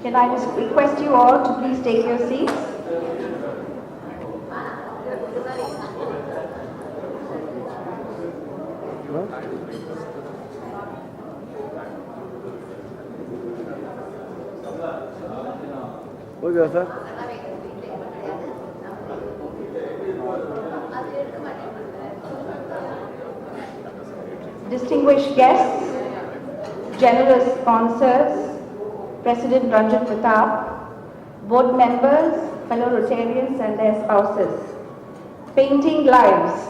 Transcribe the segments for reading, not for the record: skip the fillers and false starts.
Can I just request you all to please take your seats? Okay, sir. Distinguished guests, generous sponsors, President Ranjit Pratap, board members, fellow Rotarians and their spouses. Painting lives.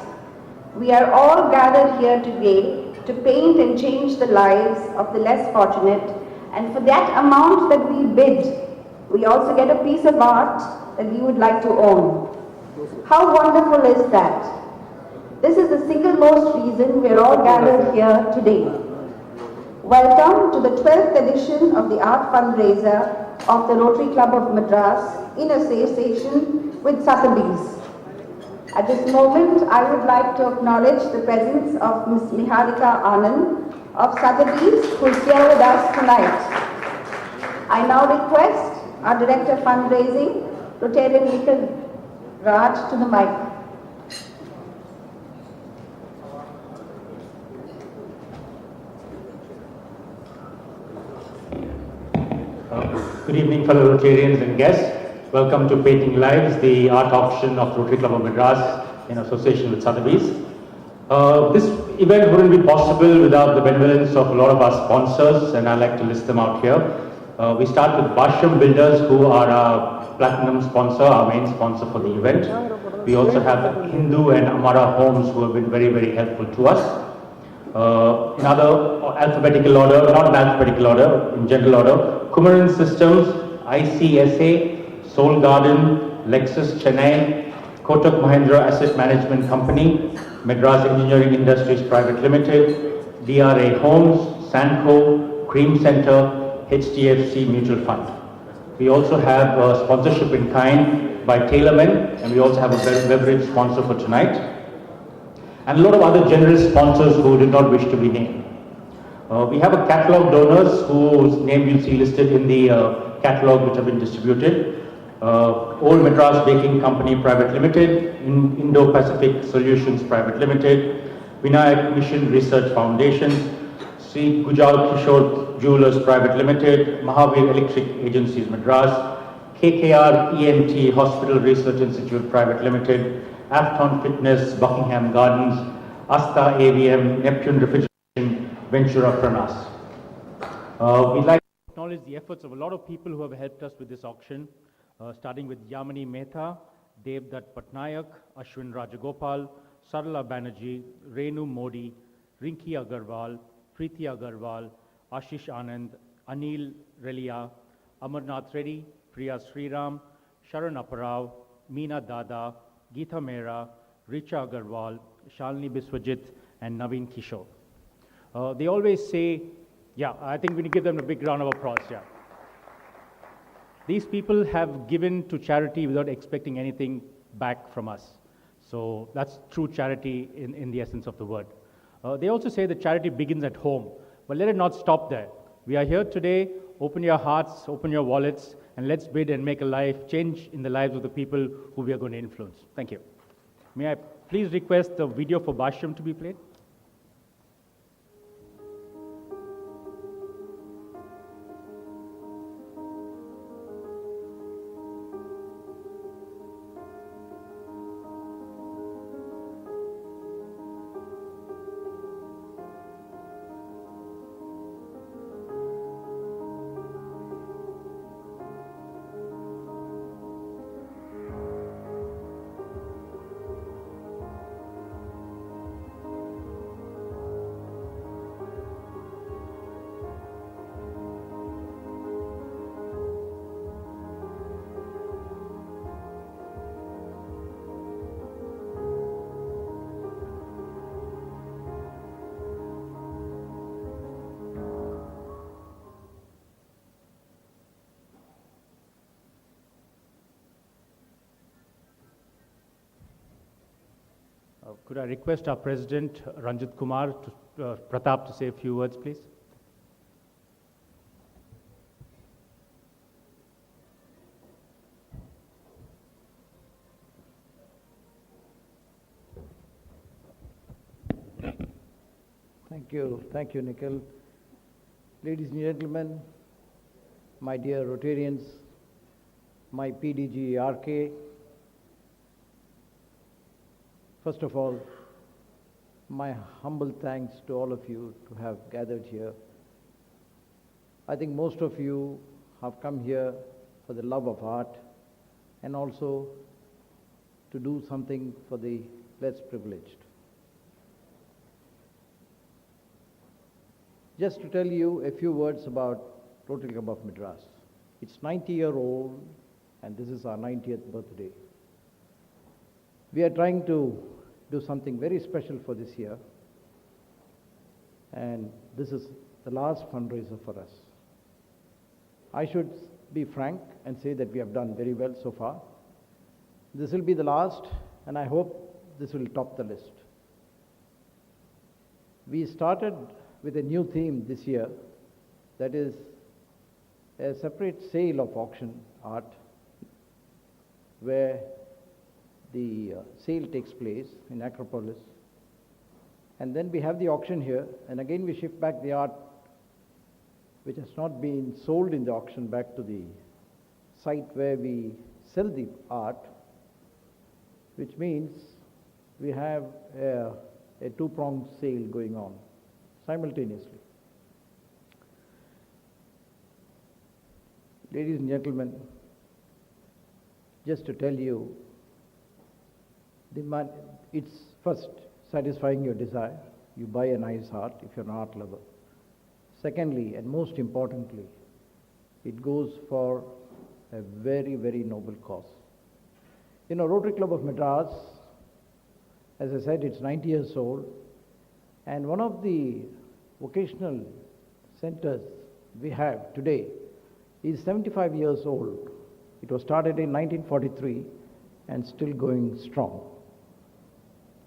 We are all gathered here today to paint and change the lives of the less fortunate, and for that amount that we bid, we also get a piece of art that we would like to own. How wonderful is that? This is the single most reason we are all gathered here today. Welcome to the 12th edition of the Art Fundraiser of the Rotary Club of Madras in association with Sotheby's. At this moment, I would like to acknowledge the presence of Ms. Niharika Anand of Sotheby's, who is here with us tonight. I now request our Director of Fundraising, Rotarian Nikhil Raj, to the mic. Good evening, fellow Rotarians and guests. Welcome to Painting Lives, the art auction of Rotary Club of Madras in association with Sotheby's. This event wouldn't be possible without the benevolence of a lot of our sponsors, and I'd like to list them out here. We start with Basham Builders, who are our platinum sponsor, our main sponsor for the event. We also have Hindu and Amara Homes, who have been very, very helpful to us. In other alphabetical order, not in alphabetical order, in general order, Kumaran Systems, ICSA, Soul Garden, Lexus Chennai, Kotak Mahindra Asset Management Company, Madras Engineering Industries Private Limited, DRA Homes, Sanco, Cream Center, HDFC Mutual Fund. We also have sponsorship in kind by TaylorMade, and we also have a beverage sponsor for tonight, and a lot of other generous sponsors who did not wish to be named. We have a catalog donors whose name you'll see listed in the catalog which have been distributed. Old Madras Baking Company Private Limited, Indo-Pacific Solutions Private Limited, Vinayak Mission Research Foundation, Sri Gujal Kishore Jewelers Private Limited, Mahavir Electric Agencies Madras, KKR ENT Hospital Research Institute Private Limited, Afton Fitness, Buckingham Gardens, Asta AVM, Neptune Refrigeration, Ventura Pranas. We'd like to acknowledge the efforts of a lot of people who have helped us with this auction, starting with Yamini Mehta, Devdutt Patnaik, Ashwin Rajagopal, Sarala Banerjee, Renu Modi, Rinki Agarwal, Preeti Agarwal, Ashish Anand, Anil Relia, Amarnath Reddy, Priya Sriram, Sharan Aparao, Meena Dada, Geeta Mehra, Richa Agarwal, Shalini Biswajit, and Naveen Kishore. They always say, yeah, I think we need to give them a big round of applause. Yeah. These people have given to charity without expecting anything back from us. So that's true charity in the essence of the word. They also say that charity begins at home, but let it not stop there. We are here today. Open your hearts, open your wallets, and let's bid and make a life change in the lives of the people who we are going to influence. Thank you. May I please request the video for Basham to be played? Could I request our President, Ranjit Kumar, Pratap, to say a few words, please? Thank you, Nikhil. Ladies and gentlemen, my dear Rotarians, my PDG RK, first of all, my humble thanks to all of you to have gathered here. I think most of you have come here for the love of art and also to do something for the less privileged. Just to tell you a few words about Rotary Club of Madras. It's 90-year-old and this is our 90th birthday. We are trying to do something very special for this year, and this is the last fundraiser for us. I should be frank and say that we have done very well so far. This will be the last, and I hope this will top the list. We started with a new theme this year, that is a separate sale of auction art, where the sale takes place in Acropolis. And then we have the auction here, and again we shift back the art which has not been sold in the auction back to the site where we sell the art, which means we have a two-pronged sale going on simultaneously. Ladies and gentlemen, just to tell you, it's first satisfying your desire. You buy a nice art if you're an art lover. Secondly, and most importantly, it goes for a very, very noble cause. You know, Rotary Club of Madras, as I said, it's 90 years old, and one of the vocational centers we have today is 75 years old. It was started in 1943 and still going strong,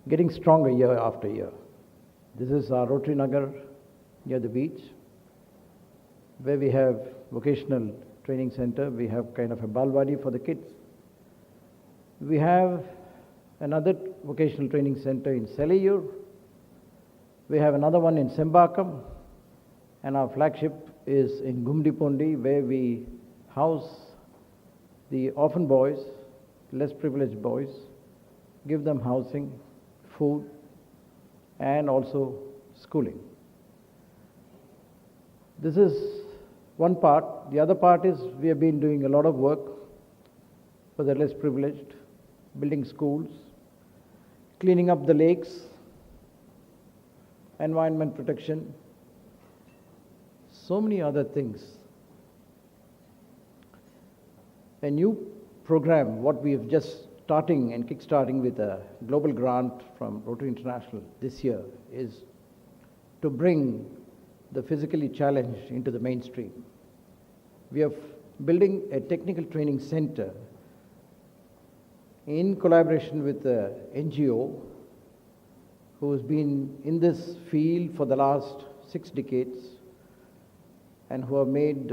getting stronger year after year. This is our Rotary Nagar near the beach, where we have vocational training center. We have kind of a balwadi for the kids. We have another vocational training center in Selayur. We have another one in Sembakam, and our flagship is in Gumdipondi, where we house the orphan boys, less privileged boys, give them housing, food, and also schooling. This is one part. The other part is we have been doing a lot of work for the less privileged, building schools, cleaning up the lakes, environment protection, so many other things. A new program, what we have just starting and kick-starting with a global grant from Rotary International this year, is to bring the physically challenged into the mainstream. We are building a technical training center in collaboration with the NGO who has been in this field for the last 6 decades and who have made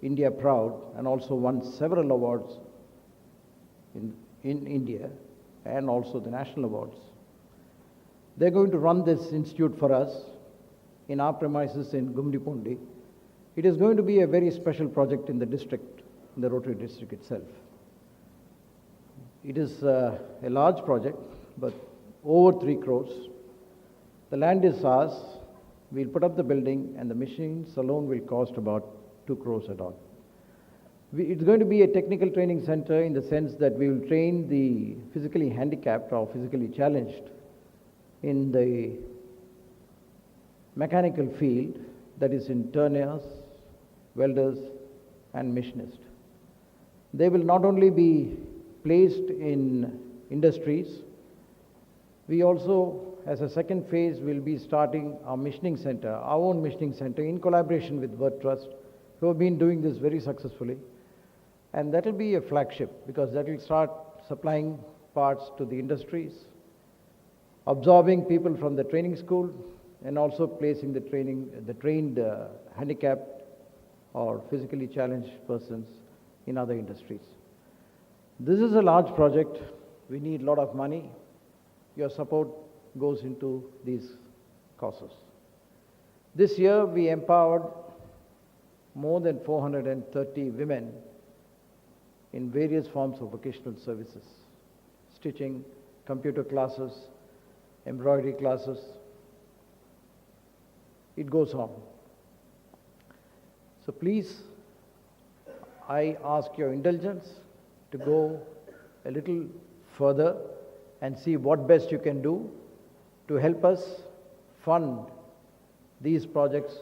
India proud and also won several awards in India and also the national awards. They're going to run this institute for us in our premises in Gumdipondi. It is going to be a very special project in the district, in the Rotary district itself. It is a large project, but over 3 crores. The land is ours. We'll put up the building, and the machines alone will cost about 2 crores at all. It's going to be a technical training center in the sense that we will train the physically handicapped or physically challenged in the mechanical field, that is in turners, welders, and machinists. They will not only be placed in industries, we also, as a second phase, will be starting our machining center, our own machining center, in collaboration with Worth Trust, who have been doing this very successfully. And that will be a flagship, because that will start supplying parts to the industries, absorbing people from the training school, and also placing the trained handicapped or physically challenged persons in other industries. This is a large project. We need a lot of money. Your support goes into these causes. This year we empowered more than 430 women in various forms of vocational services, stitching, computer classes, embroidery classes. It goes on. So please, I ask your indulgence to go a little further and see what best you can do to help us fund these projects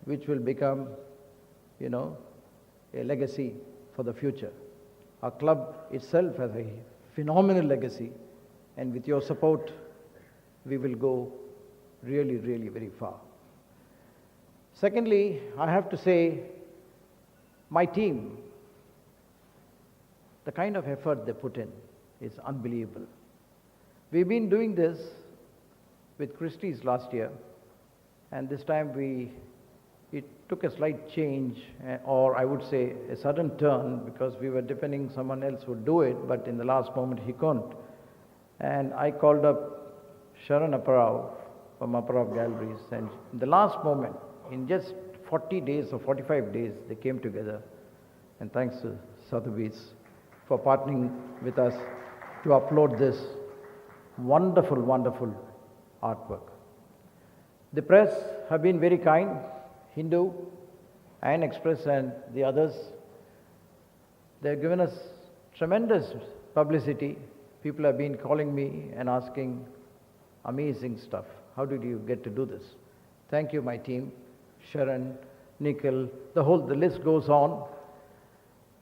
which will become, a legacy for the future. Our club itself has a phenomenal legacy, and with your support, we will go really, really very far. Secondly, I have to say, my team, the kind of effort they put in is unbelievable. We've been doing this with Christie's last year, and this time it took a slight change, or I would say a sudden turn, because we were depending someone else would do it, but in the last moment he couldn't. And I called up Sharan Apparao from Apparao Galleries, and in the last moment, in just 40 days or 45 days, they came together. And thanks to Sotheby's for partnering with us to upload this wonderful, wonderful artwork. The press have been very kind, Hindu, and Express and the others. They've given us tremendous publicity. People have been calling me and asking amazing stuff. How did you get to do this? Thank you, my team, Sharon, Nikhil, the list goes on.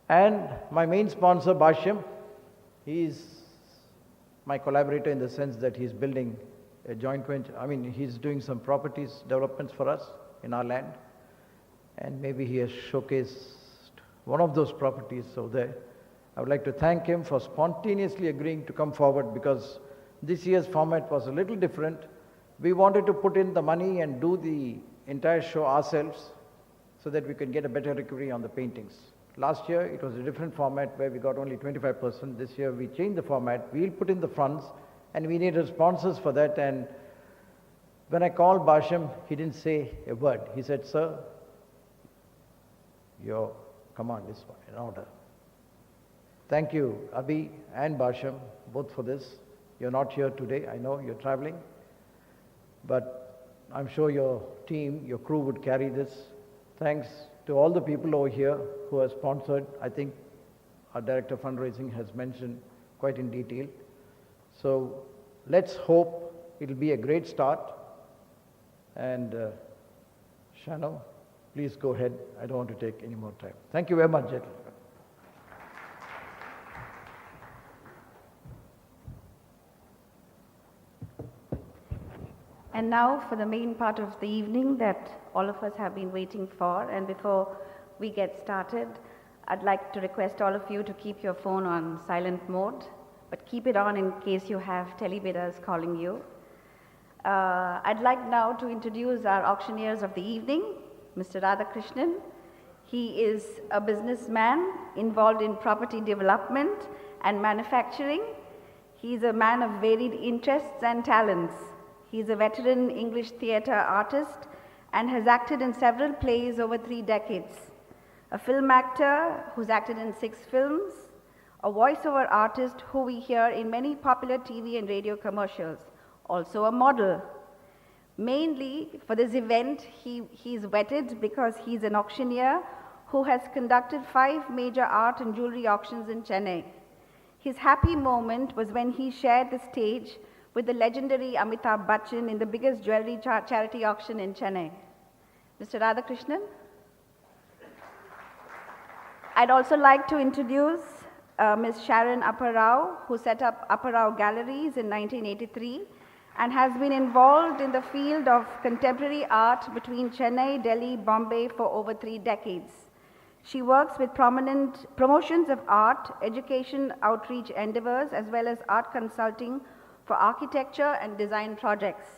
And my main sponsor, Bhashyam, he's my collaborator in the sense that he's building a joint venture. He's doing some properties developments for us in our land. And maybe he has showcased one of those properties over there. I would like to thank him for spontaneously agreeing to come forward, because this year's format was a little different. We wanted to put in the money and do the entire show ourselves so that we could get a better recovery on the paintings. Last year, it was a different format where we got only 25%. This year, we changed the format. We'll put in the funds, and we needed sponsors for that. And when I called Bhashyam, he didn't say a word. He said, "Sir, your command is in order." Thank you, Abhi and Bhashyam, both for this. You're not here today. I know you're traveling. But I'm sure your team, your crew would carry this. Thanks to all the people over here who have sponsored. I think our Director of Fundraising has mentioned quite in detail. So let's hope it'll be a great start. And Shanoo, please go ahead. I don't want to take any more time. Thank you very much, gentlemen. And now for the main part of the evening that all of us have been waiting for. And before we get started, I'd like to request all of you to keep your phone on silent mode, but keep it on in case you have telebidders calling you. I'd like now to introduce our auctioneers of the evening, Mr. Radhakrishnan. He is a businessman involved in property development and manufacturing. He's a man of varied interests and talents. He's a veteran English theatre artist and has acted in several plays over 3 decades. A film actor who's acted in 6 films, a voiceover artist who we hear in many popular TV and radio commercials, also a model. Mainly for this event, he's vetted because he's an auctioneer who has conducted 5 major art and jewelry auctions in Chennai. His happy moment was when he shared the stage with the legendary Amitabh Bachchan in the biggest jewelry charity auction in Chennai. Mr. Radhakrishnan. I'd also like to introduce Ms. Sharon Apparao, who set up Apparao Galleries in 1983 and has been involved in the field of contemporary art between Chennai, Delhi, Bombay for over 3 decades. She works with prominent promotions of art, education, outreach endeavors, as well as art consulting for architecture and design projects.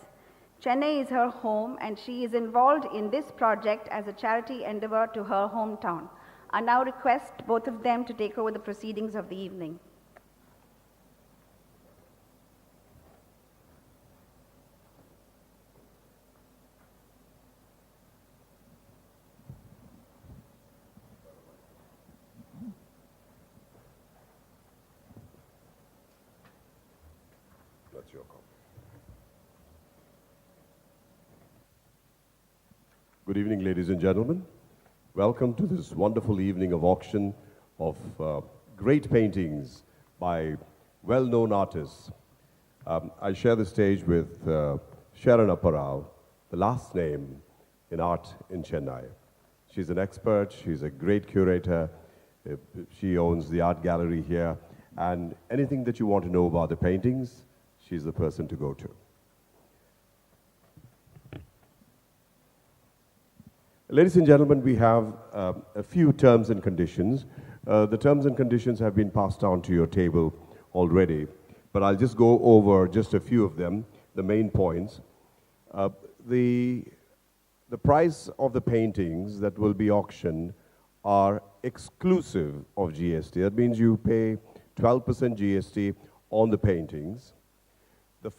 Chennai is her home, and she is involved in this project as a charity endeavor to her hometown. I now request both of them to take over the proceedings of the evening. That's your copy. Good evening, ladies and gentlemen. Welcome to this wonderful evening of auction of great paintings by well-known artists. I share the stage with Shanoo Parao, the last name in art in Chennai. She's an expert, she's a great curator, she owns the art gallery here, and anything that you want to know about the paintings, she's the person to go to. Ladies and gentlemen, we have a few terms and conditions. The terms and conditions have been passed on to your table already, but I'll just go over just a few of them, the main points. The price of the paintings that will be auctioned are exclusive of GST. That means you pay 12% GST on the paintings. The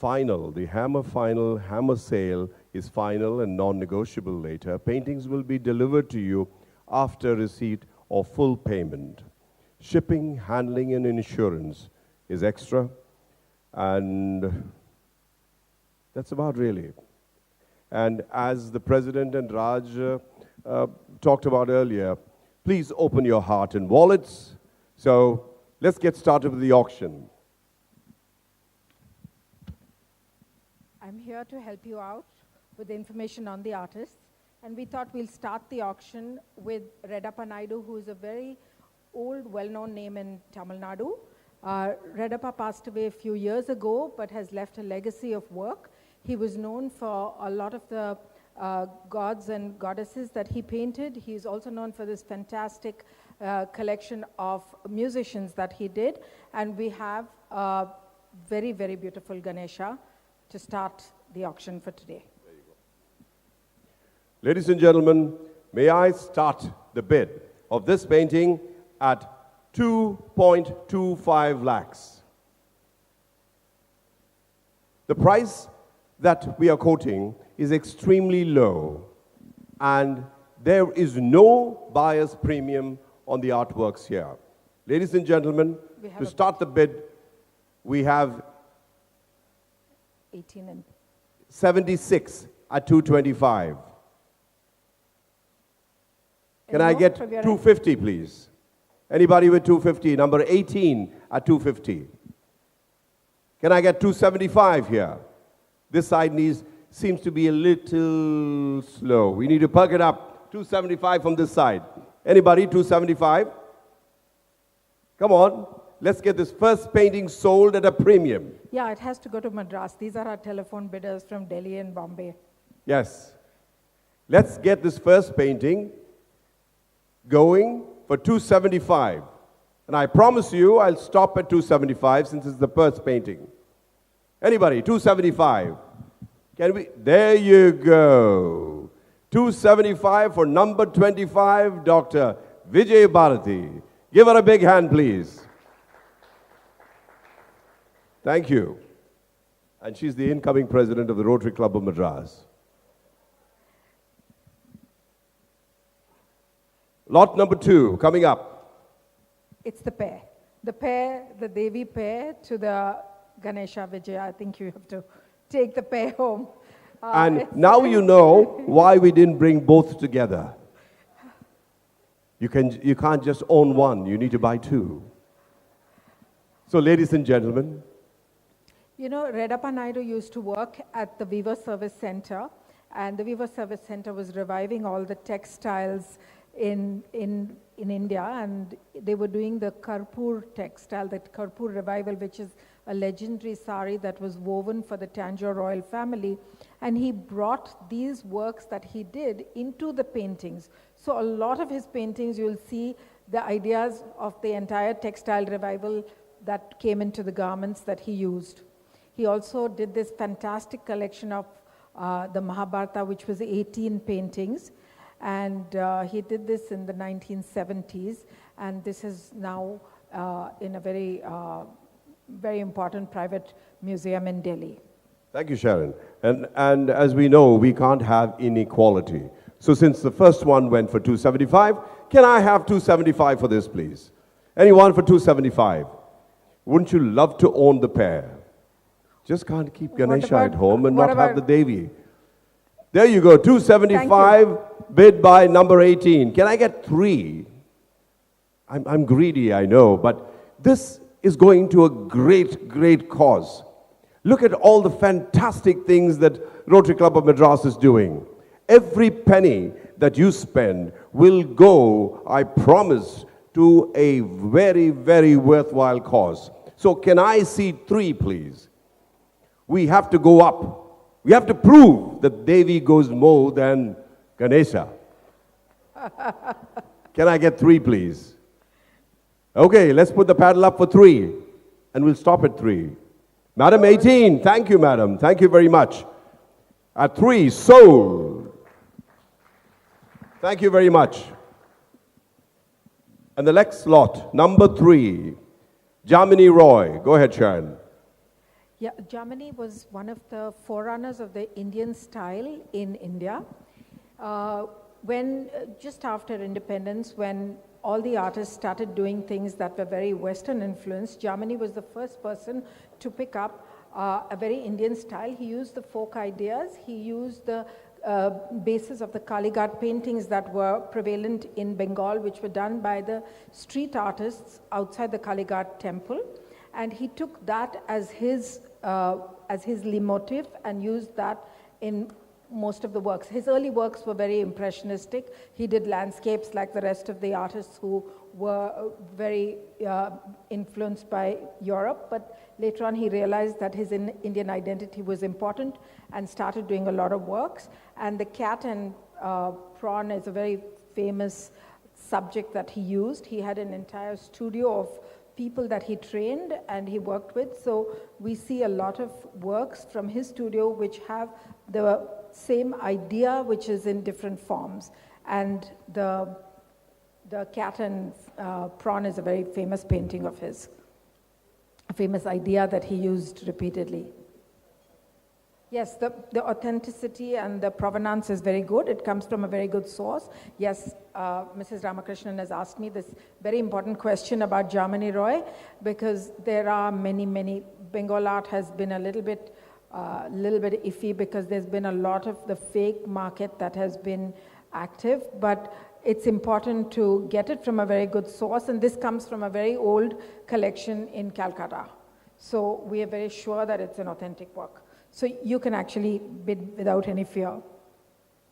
hammer sale is final and non-negotiable later. Paintings will be delivered to you after receipt of full payment. Shipping, handling, and insurance is extra, and that's about really. And as the President and Raj talked about earlier, please open your heart and wallets. So let's get started with the auction. I'm here to help you out with information on the artists. And we thought we'll start the auction with Redappa Naidu, who is a very old, well-known name in Tamil Nadu. Redappa passed away a few years ago, but has left a legacy of work. He was known for a lot of the gods and goddesses that he painted. He's also known for this fantastic collection of musicians that he did. And we have a very, very beautiful Ganesha to start the auction for today. There you go. Ladies and gentlemen, may I start the bid of this painting at 2.25 lakhs. The price that we are quoting is extremely low, and there is no buyer's premium on the artworks here. Ladies and gentlemen, to start the bid, we have 18 and 76 at 225. Can I get 250, please? Anybody with 250? Number 18 at 250. Can I get 275 here? This side seems to be a little slow. We need to perk it up. 275 from this side. Anybody? 275? Come on. Let's get this first painting sold at a premium. yeah, it has to go to Madras. These are our telephone bidders from Delhi and Bombay. Yes. Let's get this first painting going for 275. And I promise you I'll stop at 275 since it's the first painting. Anybody? 275. Can we? There you go. 275 for number 25, Dr. Vijay Bharati. Give her a big hand, please. Thank you. And she's the incoming president of the Rotary Club of Madras. Lot number 2 coming up. It's the pair. The Devi pair to the Ganesha Vijay. I think you have to take the pair home. And now you know why we didn't bring both together. You can't just own one, you need to buy two. So ladies and gentlemen. You know, Redappa Naidu used to work at the Weaver Service Center, and the Weaver Service Center was reviving all the textiles in India, and they were doing the Karpur textile, that Karpur revival, which is a legendary sari that was woven for the Tanjore royal family. And he brought these works that he did into the paintings. So a lot of his paintings, you'll see the ideas of the entire textile revival that came into the garments that he used. He also did this fantastic collection of the Mahabharata, which was 18 paintings. And he did this in the 1970s. And this is now in a very, very important private museum in Delhi. Thank you, Sharon. And as we know, we can't have inequality. So since the first one went for 275, can I have 275 for this, please? Anyone for 275? Wouldn't you love to own the pair? Just can't keep What Ganesha about- at home and what not have the about- Devi. There you go, 275 bid by number 18. Can I get 3? I'm greedy, I know, but this is going to a great, great cause. Look at all the fantastic things that Rotary Club of Madras is doing. Every penny that you spend will go, I promise, to a very, very worthwhile cause. So can I see 3, please? We have to go up. We have to prove that Devi goes more than Ganesha. Can I get 3, please? Okay, let's put the paddle up for 3, and we'll stop at 3. Madam 18, thank you, madam. Thank you very much. At 3, sold. Thank you very much. And the next lot, number 3, Jamini Roy. Go ahead, Sharon. Yeah, Germany was one of the forerunners of the Indian style in India. Just after independence, when all the artists started doing things that were very Western influenced, Germany was the first person to pick up a very Indian style. He used the folk ideas. He used the basis of the Kalighat paintings that were prevalent in Bengal, which were done by the street artists outside the Kalighat temple. And he took that as his leitmotif and used that in most of the works. His early works were very impressionistic. He did landscapes like the rest of the artists who were very influenced by Europe, but later on he realized that his Indian identity was important and started doing a lot of works. And the cat and prawn is a very famous subject that he used. He had an entire studio of people that he trained and he worked with. So we see a lot of works from his studio which have the same idea, which is in different forms. And the cat and prawn is a very famous painting of his, a famous idea that he used repeatedly. Yes, the authenticity and the provenance is very good. It comes from a very good source. Yes, Mrs. Ramakrishnan has asked me this very important question about Jamini Roy, because there are many, Bengal art has been a little bit iffy because there's been a lot of the fake market that has been active, but it's important to get it from a very good source, and this comes from a very old collection in Calcutta. So we are very sure that it's an authentic work. So you can actually bid without any fear.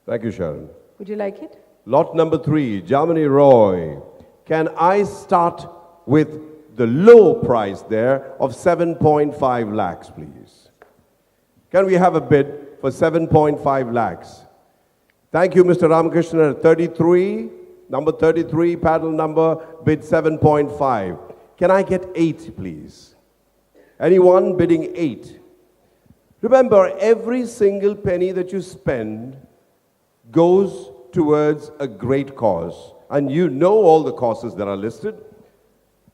Thank you, Sharon. Would you like it? Lot number 3, Jamini Roy. Can I start with the low price there of 7.5 lakhs, please? Can we have a bid for 7.5 lakhs? Thank you, Mr. Ramakrishnan. At 33, number 33, paddle number, bid 7.5. Can I get 8, please? Anyone bidding 8? Remember, every single penny that you spend goes towards a great cause. And you know all the causes that are listed.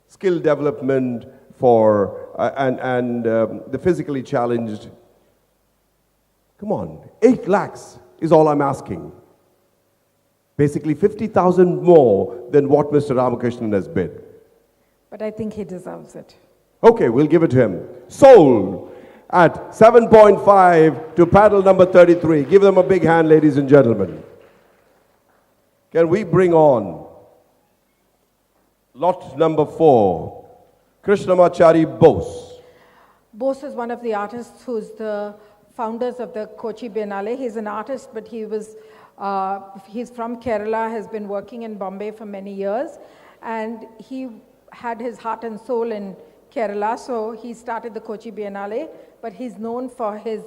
Skill development for, the physically challenged. Come on, 8 lakhs is all I'm asking. Basically 50,000 more than what Mr. Ramakrishnan has bid. But I think he deserves it. Okay, we'll give it to him. Sold at 7.5 to paddle number 33. Give them a big hand, ladies and gentlemen. Can we bring on lot number 4, Krishnamachari Bose. Bose is one of the artists who's the founders of the Kochi Biennale. He's an artist, but he's from Kerala, has been working in Bombay for many years, and he had his heart and soul in Kerala, so he started the Kochi Biennale, but he's known for his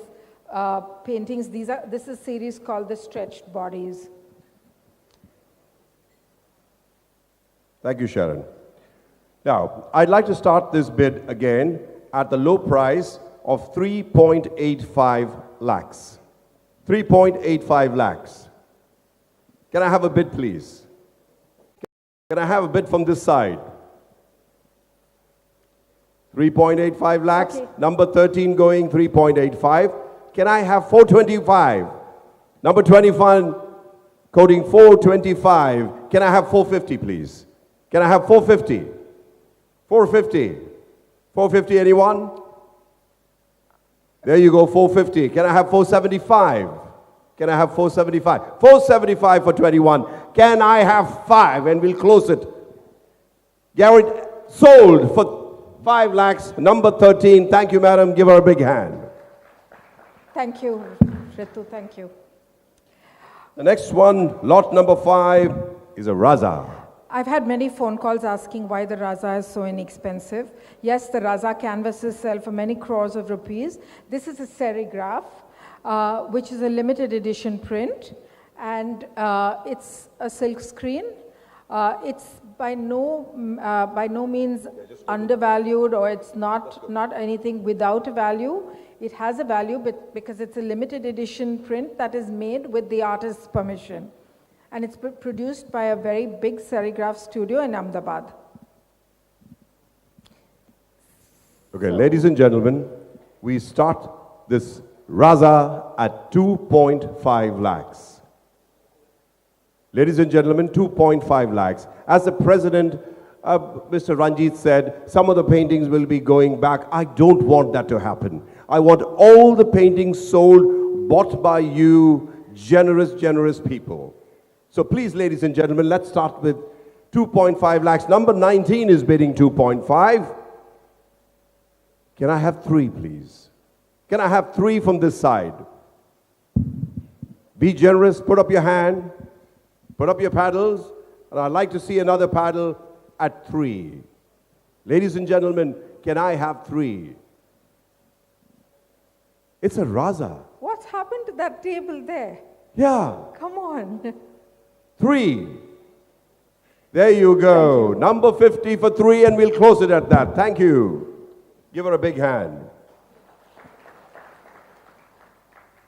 paintings. This is a series called The Stretched Bodies. Thank you, Sharon. Now, I'd like to start this bid again at the low price of 3.85 lakhs. 3.85 lakhs. Can I have a bid, please? Can I have a bid from this side? 3.85 lakhs. Okay. Number 13 going 3.85. Can I have 425? Number 21 coding 425. Can I have 450, please? Can I have 450? 450. 450, anyone? There you go, 450. Can I have 475? Can I have 475? 475 for 21. Can I have 5? And we'll close it. Garrett sold for 5 lakhs. Number 13. Thank you, madam. Give her a big hand. Thank you, Ritu. Thank you. The next one, lot number 5, is a Raza. I've had many phone calls asking why the Raza is so inexpensive. Yes, the Raza canvases sell for many crores of rupees. This is a serigraph, which is a limited edition print, and it's a silk screen. It's by no means undervalued, or it's not anything without a value. It has a value, but because it's a limited edition print that is made with the artist's permission. And it's produced by a very big serigraph studio in Ahmedabad. Okay, ladies and gentlemen, we start this Raza at 2.5 lakhs. Ladies and gentlemen, 2.5 lakhs. As the president, Mr. Ranjit said, some of the paintings will be going back. I don't want that to happen. I want all the paintings sold, bought by you, generous people. So please, ladies and gentlemen, let's start with 2.5 lakhs. Number 19 is bidding 2.5. Can I have 3, please? Can I have 3 from this side? Be generous, put up your hand, put up your paddles, and I'd like to see another paddle at 3. Ladies and gentlemen, can I have 3? It's a Raza. What's happened to that table there? Yeah. Come on. 3. There you go. Number 50 for 3, and we'll close it at that. Thank you. Give her a big hand.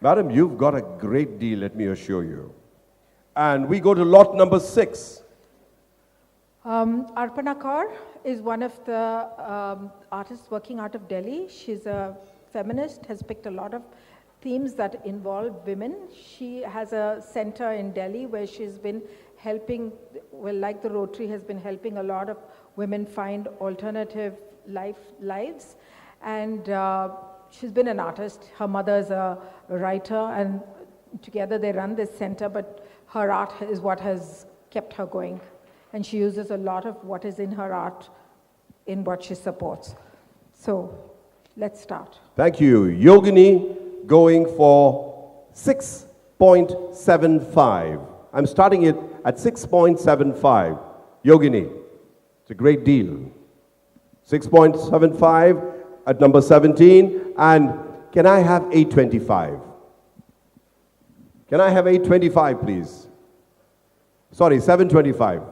Madam, you've got a great deal, let me assure you. And we go to lot number 6. Archana is one of the artists working out of Delhi. She's a feminist, has picked a lot of themes that involve women. She has a center in Delhi where she's been helping, well, like the Rotary, has been helping a lot of women find alternative lives. And she's been an artist. Her mother's a writer, and together they run this center, but her art is what has kept her going. And she uses a lot of what is in her art in what she supports. So let's start. Thank you. Yogini going for 6.75. I'm starting it at 6.75. Yogini, it's a great deal. 6.75 at number 17. And can I have 825? Can I have 825, please? Sorry, 725.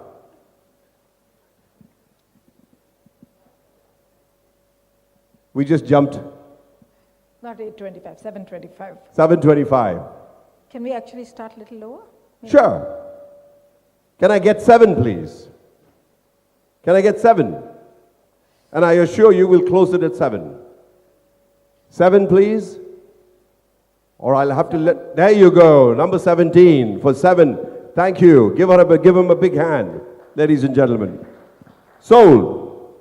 We just jumped. Not 825, 725. 725. Can we actually start a little lower? Maybe. Sure. Can I get 7, please? Can I get 7? And I assure you we'll close it at 7. 7, please. Or I'll have to let... There you go. Number 17 for 7. Thank you. Give him a big hand, ladies and gentlemen. Sold.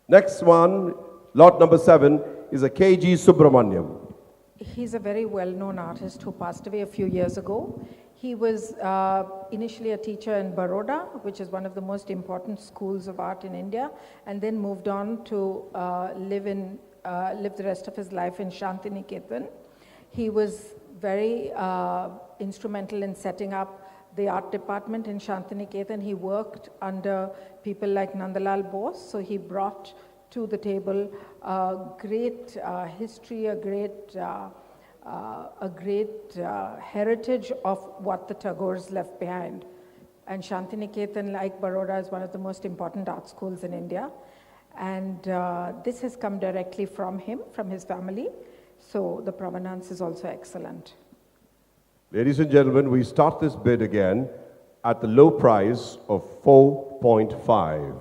Next one, lot number 7, is a KG Subramaniam. He's a very well-known artist who passed away a few years ago. He was initially a teacher in Baroda, which is one of the most important schools of art in India, and then moved on to live the rest of his life in Shantiniketan. He was very instrumental in setting up the art department in Shantiniketan. He worked under people like Nandalal Bose, so he brought to the table a great history, a great heritage of what the Tagores left behind. And Shantiniketan, like Baroda, is one of the most important art schools in India. And this has come directly from him, from his family. So the provenance is also excellent. Ladies and gentlemen, we start this bid again at the low price of 4.5.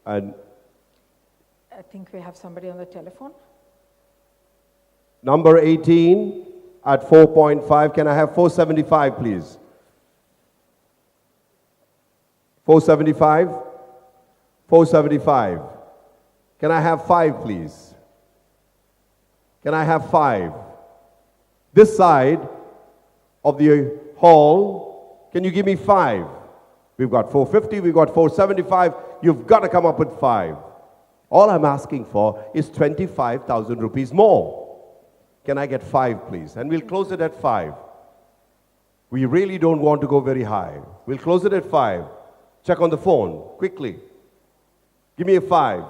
And I think we have somebody on the telephone. number 18 at 4.5. Can I have 475, please? 475? 475. Can I have 5, please? Can I have 5? This side of the hall, can you give me 5? We've got 450, we've got 475. You've got to come up with 5. All I'm asking for is 25,000 rupees more. Can I get 5, please? And we'll close it at 5. We really don't want to go very high. We'll close it at 5. Check on the phone, quickly. Give me a 5.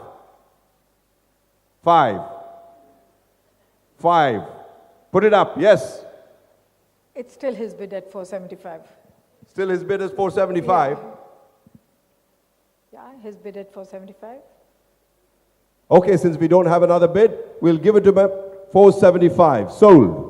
5. 5. Put it up, yes. It's still his bid at 475. Still his bid is 475. Yeah, his bid at 475. Okay, since we don't have another bid, we'll give it to him at 475. Sold.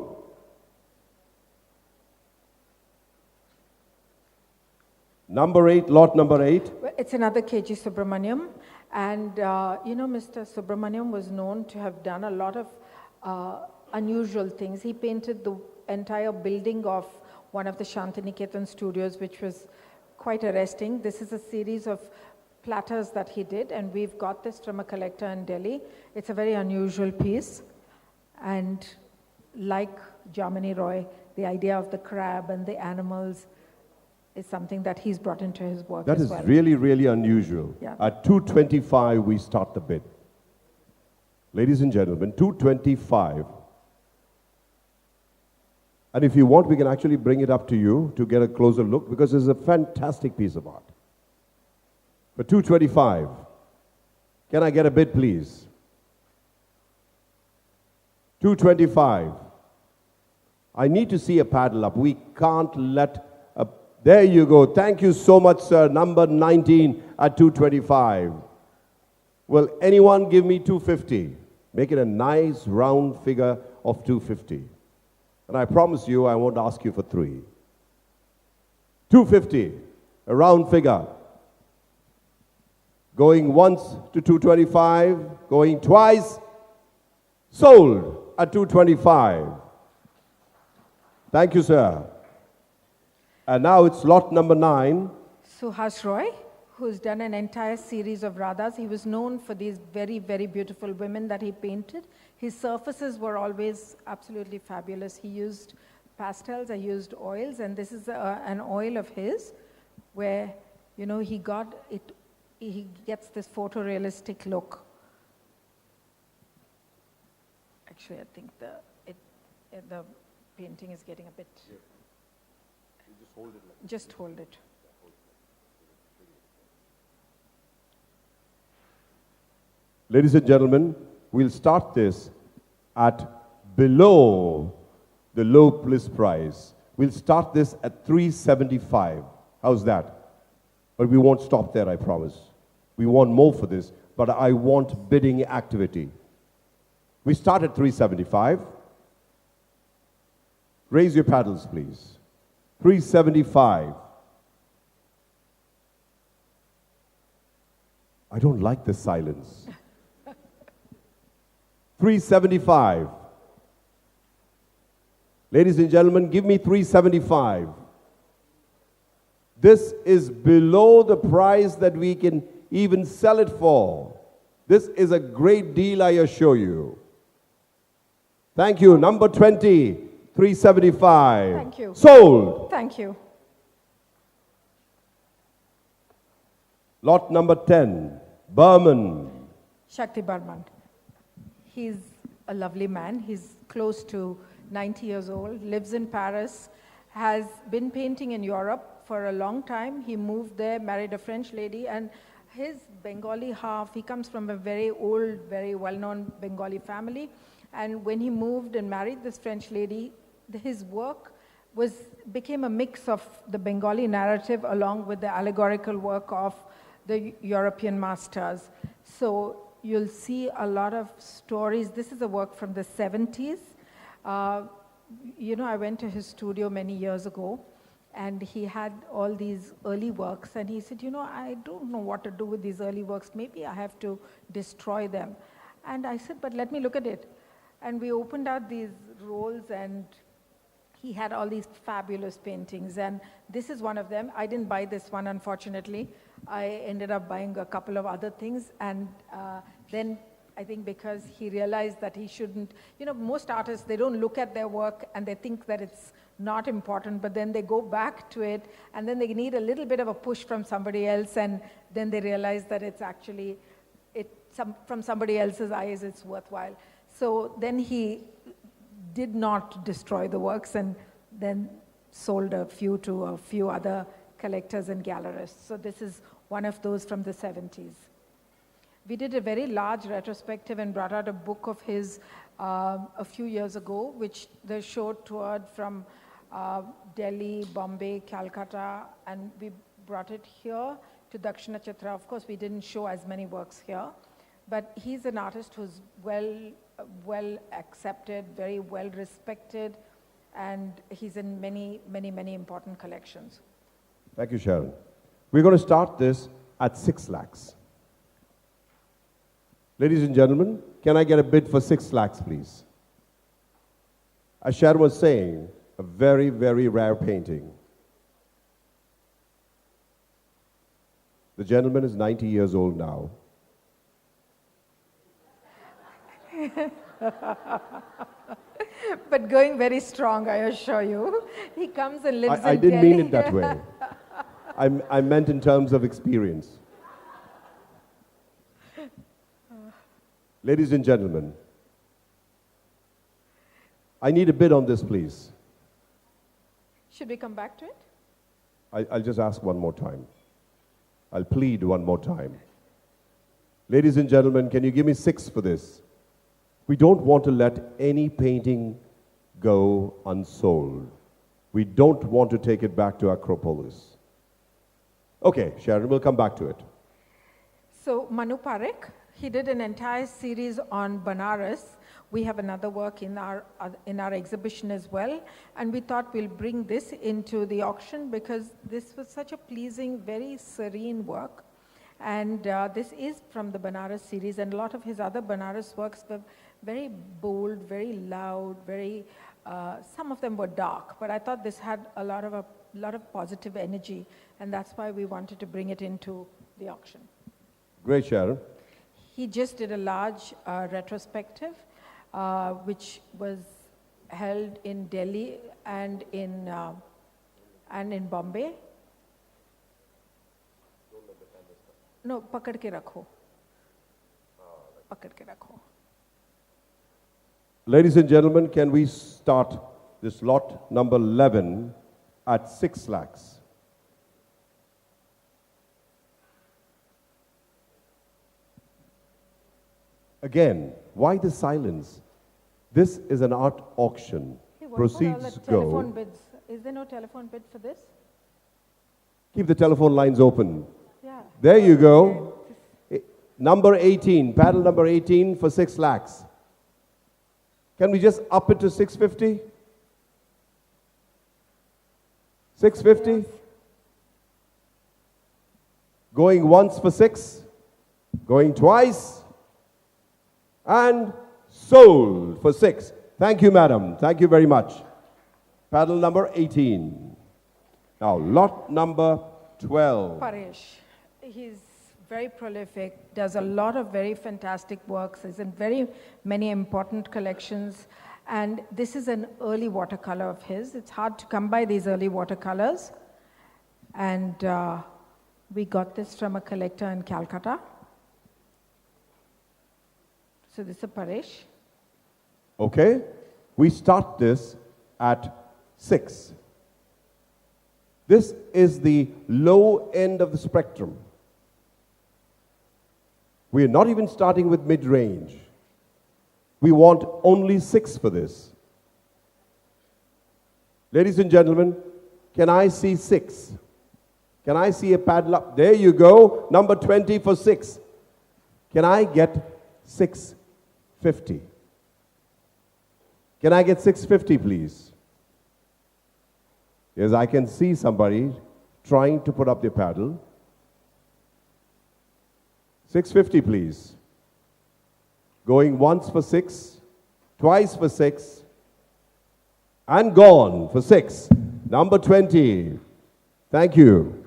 Number 8, lot number 8. Well, it's another KG Subramaniam. And, Mr. Subramaniam was known to have done a lot of unusual things. He painted the entire building of one of the Shantiniketan studios, which was quite arresting. This is a series of platters that he did, and we've got this from a collector in Delhi. It's a very unusual piece. And like Jamini Roy, the idea of the crab and the animals is something that he's brought into his work That as is well. really, really unusual. Yeah. At 225, we start the bid. Ladies and gentlemen, 225. And if you want, we can actually bring it up to you to get a closer look, because it's a fantastic piece of art. For 225, can I get a bid, please? 225. I need to see a paddle up. We can't let a... There you go. Thank you so much, sir. Number 19 at 225. Will anyone give me 250? Make it a nice round figure of 250. And I promise you, I won't ask you for 3. 250, a round figure. Going once to 225, going twice, sold at 225. Thank you, sir. And now it's lot number 9. Suhas Roy, who's done an entire series of Radhas. He was known for these very, very beautiful women that he painted. His surfaces were always absolutely fabulous. He used pastels, I used oils, and this is an oil of his where, he gets this photorealistic look. Actually, I think the painting is getting a bit... Just hold it. Ladies and gentlemen, we'll start this at below the low list price. We'll start this at 375. How's that? But we won't stop there, I promise. We want more for this, but I want bidding activity. We start at 375. Raise your paddles, please. 375. I don't like the silence. 375. Ladies and gentlemen, give me 375. This is below the price that we can even sell it for. This is a great deal, I assure you. Thank you. Number 20, 375. Thank you. Sold. Thank you. Lot number 10, Burman. Shakti Barman. He's a lovely man. He's close to 90 years old, lives in Paris, has been painting in Europe for a long time. He moved there, married a French lady, and his Bengali half, he comes from a very old, very well-known Bengali family. And when he moved and married this French lady, his work became a mix of the Bengali narrative along with the allegorical work of the European masters. So you'll see a lot of stories. This is a work from the 70s. I went to his studio many years ago, and he had all these early works, and he said, I don't know what to do with these early works. Maybe I have to destroy them. And I said, but let me look at it. And we opened out these rolls, and he had all these fabulous paintings, and this is one of them. I didn't buy this one, unfortunately. I ended up buying a couple of other things, and then I think because he realized that he shouldn't, most artists, they don't look at their work and they think that it's not important, but then they go back to it and then they need a little bit of a push from somebody else, and then they realize that it's actually, from somebody else's eyes, it's worthwhile. So then he did not destroy the works and then sold a few to a few other collectors and gallerists. So this is one of those from the 70s. We did a very large retrospective and brought out a book of his a few years ago, which the show toured from Delhi, Bombay, Calcutta, and we brought it here to Dakshina Chitra. Of course, we didn't show as many works here, but he's an artist who's well accepted, very well respected, and he's in many, many, many important collections. Thank you, Sharon. We're going to start this at 6 lakhs. Ladies and gentlemen, can I get a bid for 6 lakhs, please? As Sharon was saying, a very, very rare painting. The gentleman is 90 years old now. But going very strong, I assure you. He comes and lives in I didn't Delhi. mean it that way. I meant in terms of experience. Ladies and gentlemen, I need a bid on this, please. Should we come back to it? I'll just ask one more time. I'll plead one more time. Ladies and gentlemen, can you give me 6 for this? We don't want to let any painting go unsold. We don't want to take it back to Acropolis. Okay, Sharon, we'll come back to it. So Manu Parekh, he did an entire series on Banaras. We have another work in our exhibition as well, and we thought we'll bring this into the auction because this was such a pleasing, very serene work. And this is from the Banaras series, and a lot of his other Banaras works were very bold, very loud, very. Some of them were dark, but I thought this had a lot of positive energy, and that's why we wanted to bring it into the auction. Great, Sharon. He just did a large retrospective, which was held in Delhi and in Bombay. No, pakad ke rakho. Pakad ke rakho. Ladies and gentlemen, can we start this lot number 11 at 6 lakhs? Again, why the silence? This is an art auction. Hey, what Proceeds about all the go. telephone bids? Is there no telephone bid for this? Keep the telephone lines open. Yeah. There you go. Number 18, paddle number 18 for 6 lakhs. Can we just up it to 650? 650? Yes. Going once for 6, going twice, and sold for 6. Thank you, madam. Thank you very much. Paddle number 18. Now, lot number 12. Paresh. He's very prolific, does a lot of very fantastic works. He's in very many important collections. And this is an early watercolor of his. It's hard to come by these early watercolors. And we got this from a collector in Calcutta. So this is a Paresh. Okay? We start this at 6. This is the low end of the spectrum. We are not even starting with mid-range. We want only 6 for this. Ladies and gentlemen, can I see 6? Can I see a paddle up? There you go, number 20 for 6. Can I get 650? Can I get 650, please? Yes, I can see somebody trying to put up their paddle. 650, please. Going once for 6, twice for 6, and gone for 6. Number 20. Thank you.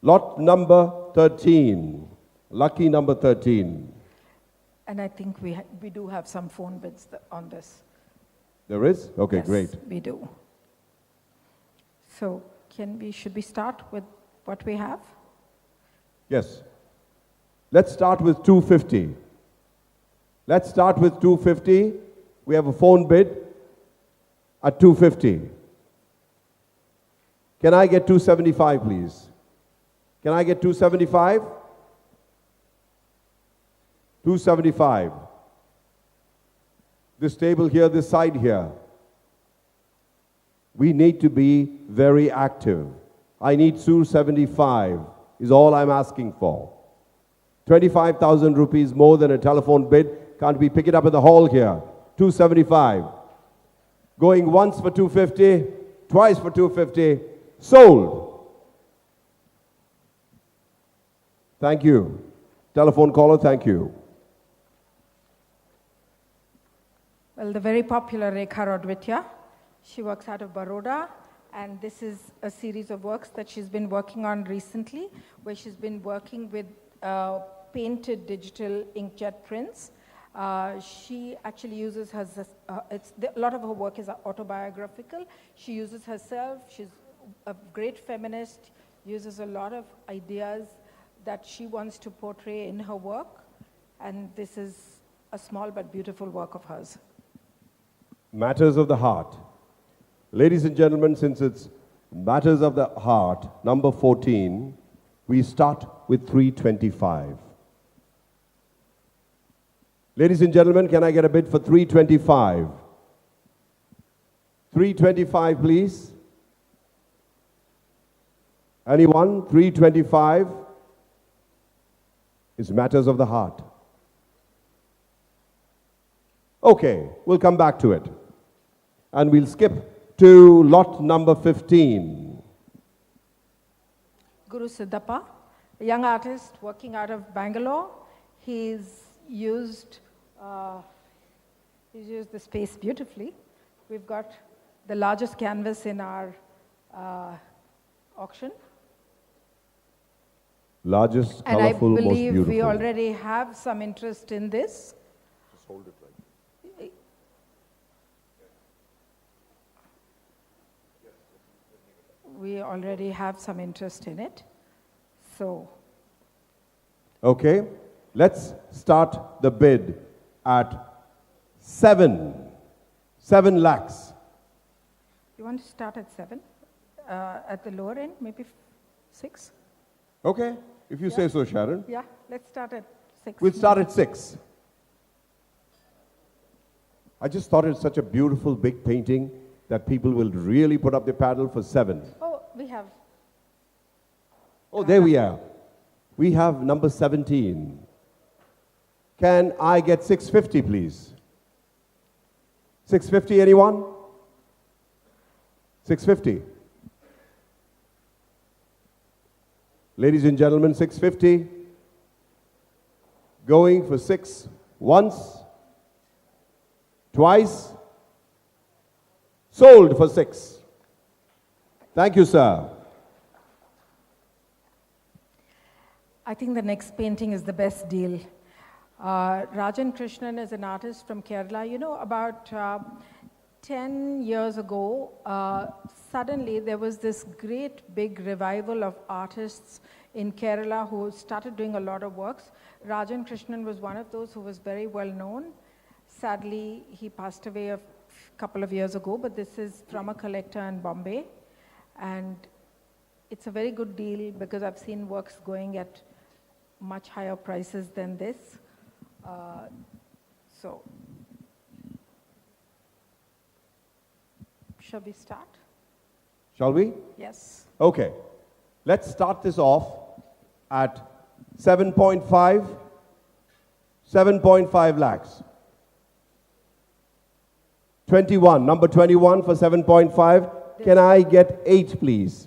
Lot number 13. Lucky number 13. And I think we do have some phone bids on this. There is? Okay, Yes, great. we do. So should we start with what we have? Yes. Let's start with 250. Let's start with 250. We have a phone bid at 250. Can I get 275, please? Can I get 275? 275. This table here, this side here. We need to be very active. I need 275 is all I'm asking for. 25,000 rupees more than a telephone bid. Can't we pick it up in the hall here? 275. Going once for 250, twice for 250. Sold. Thank you. Telephone caller, thank you. Well, the very popular Rekha Rodwitya. She works out of Baroda, and this is a series of works that she's been working on recently, where she's been working with painted digital inkjet prints. She actually uses a lot of her work is autobiographical. She uses herself. She's a great feminist, uses a lot of ideas that she wants to portray in her work, and this is a small but beautiful work of hers. Matters of the Heart. Ladies and gentlemen, since it's Matters of the Heart, number 14, we start with 325. Ladies and gentlemen, can I get a bid for 325? 325, please. Anyone? 325 is Matters of the Heart. Okay, we'll come back to it. And we'll skip to lot number 15. Guru Siddhappa, a young artist working out of Bangalore. He's used the space beautifully. We've got the largest canvas in our auction. Largest, And I colorful, most believe beautiful. we already have some interest in this. Just hold it right. We already have some interest in it. So, Okay, let's start the bid at 7 lakhs. you want to start at 7? At the lower end, maybe 6? Okay, if you say so, Sharon. Yeah, let's start at 6. We'll start at 6. I just thought it's such a beautiful big painting that people will really put up their paddle for 7. Oh, we have. Oh, there we are. We have number 17. Can I get 650, please? 650, anyone? 650. Ladies and gentlemen, 650. Going for 6 once, twice. Sold for 6. Thank you, sir. I think the next painting is the best deal. Rajan Krishnan is an artist from Kerala. You know, about 10 years ago, suddenly there was this great big revival of artists in Kerala who started doing a lot of works. Rajan Krishnan was one of those who was very well known. Sadly, he passed away a couple of years ago, but this is from a collector in Bombay. And it's a very good deal because I've seen works going at much higher prices than this. So, shall we start? Shall we? Yes. Okay. Let's start this off at 7.5 lakhs. 21, number 21 for 7.5. Can I get 8, please?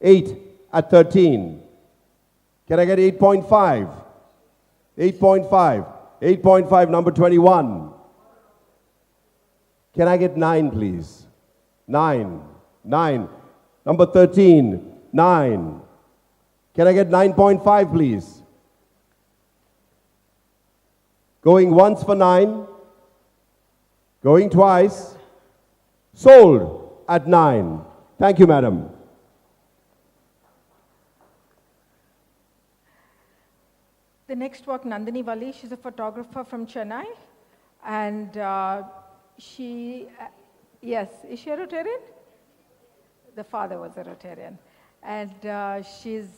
8 at 13. Can I get 8.5? 8.5. 8.5, number 21. Can I get 9, please? 9. 9. Number 13. 9. Can I get 9.5, please? Going once for 9. Going twice. Sold at 9. Thank you, madam. The next work, Nandini Valli, she's a photographer from Chennai. And yes, is she a Rotarian? The father was a Rotarian. And she's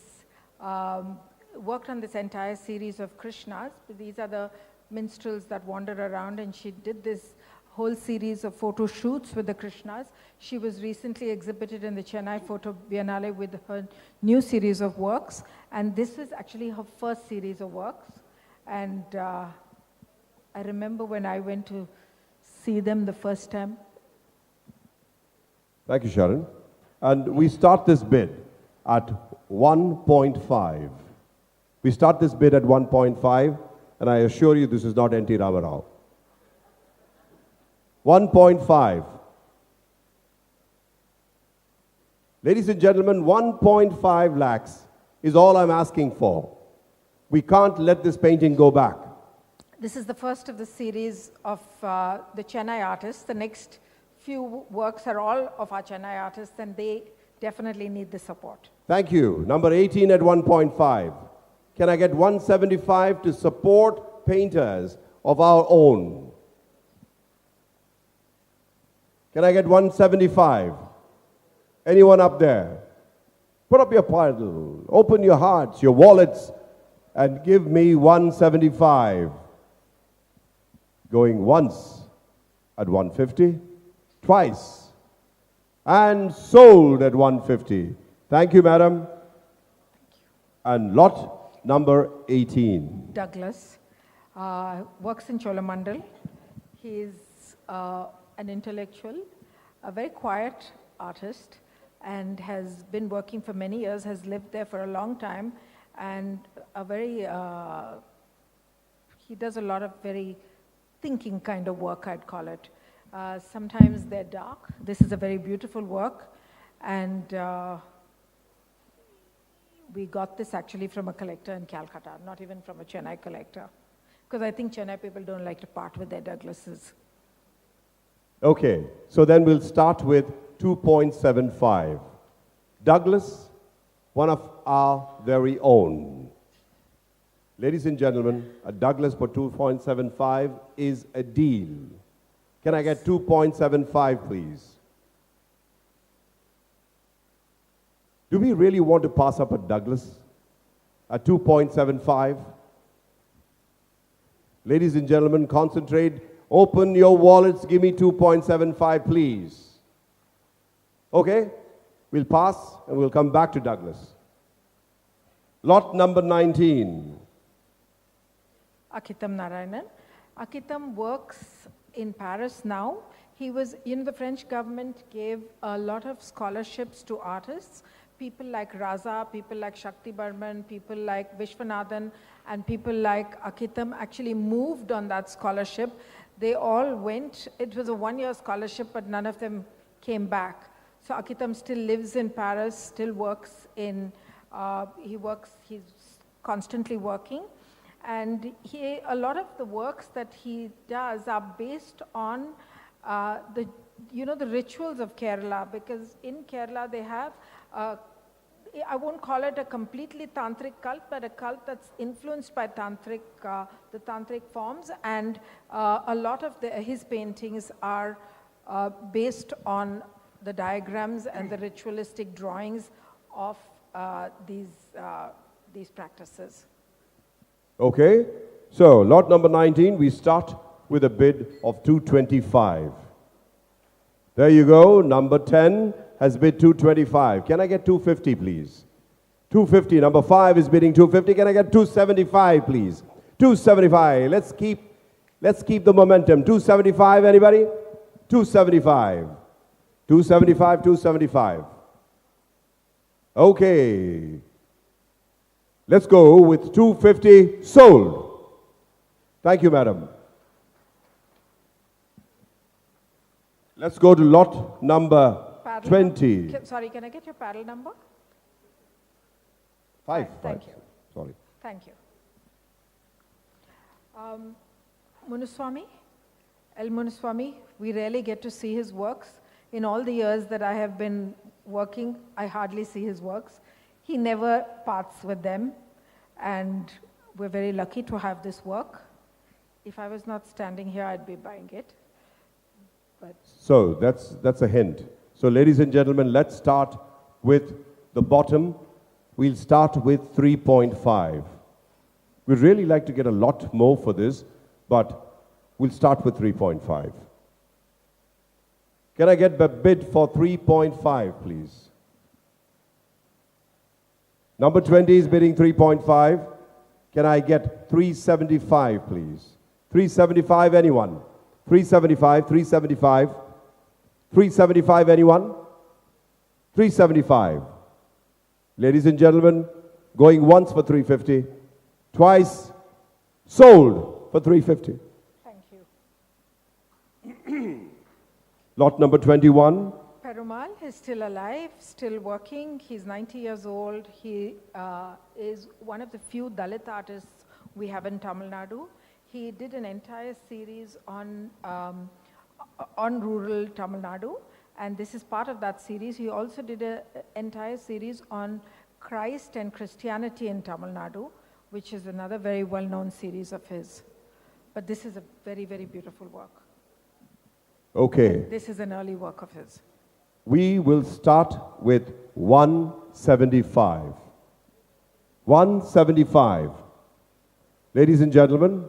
worked on this entire series of Krishnas. These are the minstrels that wander around, and she did this whole series of photo shoots with the Krishnas. She was recently exhibited in the Chennai Photo Biennale with her new series of works, and this is actually her first series of works. And I remember when I went to see them the first time. Thank you, Sharon. And we start this bid at 1.5. We start this bid at 1.5, and I assure you this is not N.T. Ramarao. 1.5. Ladies and gentlemen, 1.5 lakhs is all I'm asking for. We can't let this painting go back. This is the first of the series of the Chennai artists. The next few works are all of our Chennai artists, and they definitely need the support. Thank you. Number 18 at 1.5. Can I get 175 to support painters of our own? Can I get 175? Anyone up there? Put up your paddle, open your hearts, your wallets, and give me 175. Going once at 150, twice, and sold at 150. Thank you, madam. And lot number 18. Douglas works in Cholamandal. He's an intellectual, a very quiet artist, and has been working for many years, has lived there for a long time, and he does a lot of very thinking kind of work, I'd call it. Sometimes they're dark. This is a very beautiful work, and we got this actually from a collector in Calcutta, not even from a Chennai collector, because I think Chennai people don't like to part with their Douglases. Okay, so then we'll start with 2.75. Douglas, one of our very own. Ladies and gentlemen, a Douglas for 2.75 is a deal. Can I get 2.75, please? Do we really want to pass up a Douglas at 2.75? Ladies and gentlemen, concentrate. Open your wallets. Give me 2.75, please. Okay? We'll pass and we'll come back to Douglas. Lot number 19. Akitam Narayanan. Akitam works in Paris now. He was, the French government gave a lot of scholarships to artists. People like Raza, people like Shakti Barman, people like Vishwanathan, and people like Akitam actually moved on that scholarship. They all went. It was a one-year scholarship, but none of them came back. So Akitam still lives in Paris, still works in, he's constantly working. And a lot of the works that he does are based on the rituals of Kerala, because in Kerala they have, I won't call it a completely tantric cult, but a cult that's influenced by the tantric forms, and a lot of his paintings are based on the diagrams and the ritualistic drawings of these practices. Okay, so lot number 19, we start with a bid of 225. There you go, number 10 has bid 225. Can I get 250, please? 250, number 5 is bidding 250. Can I get 275, please? 275, let's keep the momentum. 275, anybody? 275. 275, 275. Okay. Let's go with 250, sold. Thank you, madam. Let's go to lot number 20. Sorry, can I get your paddle number? 5. Thank you. Sorry. Thank you. Munuswamy, L. Munuswamy, we rarely get to see his works. In all the years that I have been working, I hardly see his works. He never parts with them, and we're very lucky to have this work. If I was not standing here, I'd be buying it. But So that's a hint. So ladies and gentlemen, let's start with the bottom. We'll start with 3.5. We'd really like to get a lot more for this, but we'll start with 3.5. Can I get a bid for 3.5, please? Number 20 is bidding 3.5. Can I get 375, please? 375, anyone? 375, 375. 375, anyone? 375. Ladies and gentlemen, going once for 350, twice sold for 350. thank you. Lot number 21. Perumal is still alive, still working. He's 90 years old. He is one of the few Dalit artists we have in Tamil Nadu. He did an entire series on rural Tamil Nadu, and this is part of that series. He also did an entire series on Christ and Christianity in Tamil Nadu, which is another very well-known series of his. But this is a very, very beautiful work. Okay. This is an early work of his. We will start with 175. 175. Ladies and gentlemen,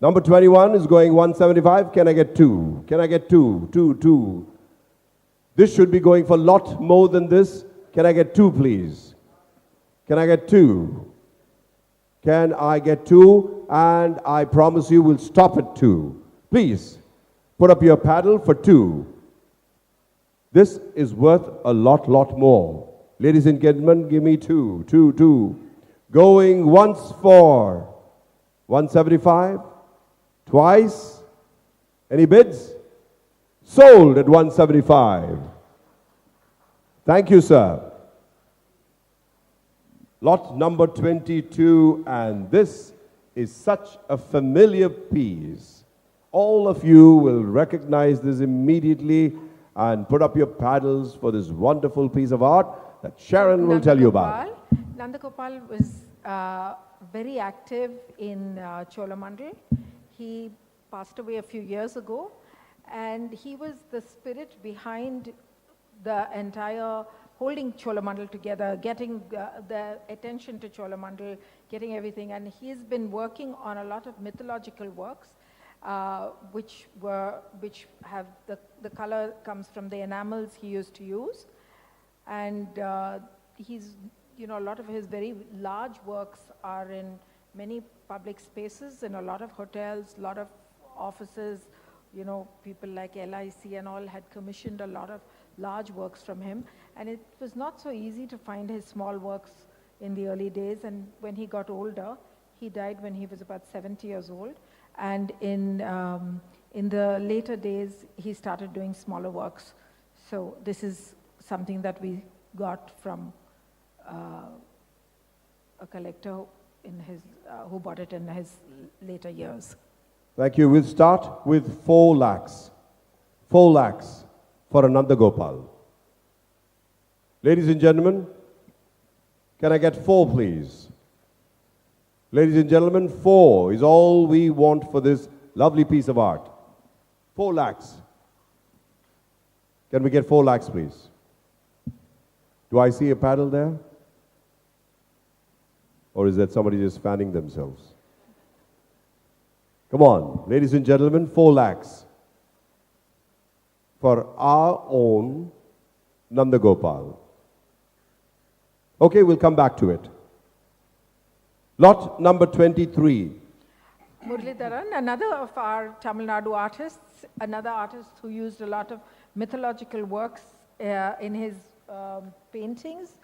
number 21 is going 175. Can I get two? Can I get two? Two. This should be going for a lot more than this. Can I get two, please? Can I get two? Can I get two? And I promise you we'll stop at two. Please, put up your paddle for two. This is worth a lot more. Ladies and gentlemen, give me two. Going once for 175. Twice. Any bids? Sold at 175. Thank you, sir. Lot number 22, and this is such a familiar piece. All of you will recognize this immediately and put up your paddles for this wonderful piece of art that Sharon will tell you about. Nandagopal was very active in Cholamandal. He passed away a few years ago, and he was the spirit behind the entire holding Cholamandal together, getting the attention to Cholamandal, getting everything. And he's been working on a lot of mythological works, which have the color comes from the enamels he used to use. And he's, a lot of his very large works are in many public spaces, in a lot of hotels, a lot of offices. People like LIC and all had commissioned a lot of large works from him. And it was not so easy to find his small works in the early days. And when he got older, he died when he was about 70 years old. And in the later days, he started doing smaller works. So this is something that we got from a collector who bought it in his later years. Thank you. We'll start with 4 lakhs. 4 lakhs for Nandagopal. Ladies and gentlemen, can I get 4, please? Ladies and gentlemen, 4 is all we want for this lovely piece of art. 4 lakhs. Can we get 4 lakhs, please? Do I see a paddle there? Or is that somebody just fanning themselves? Come on, ladies and gentlemen, 4 lakhs for our own Nandagopal. Okay, we'll come back to it. Lot number 23. Muralidharan, another of our Tamil Nadu artists, another artist who used a lot of mythological works in his paintings.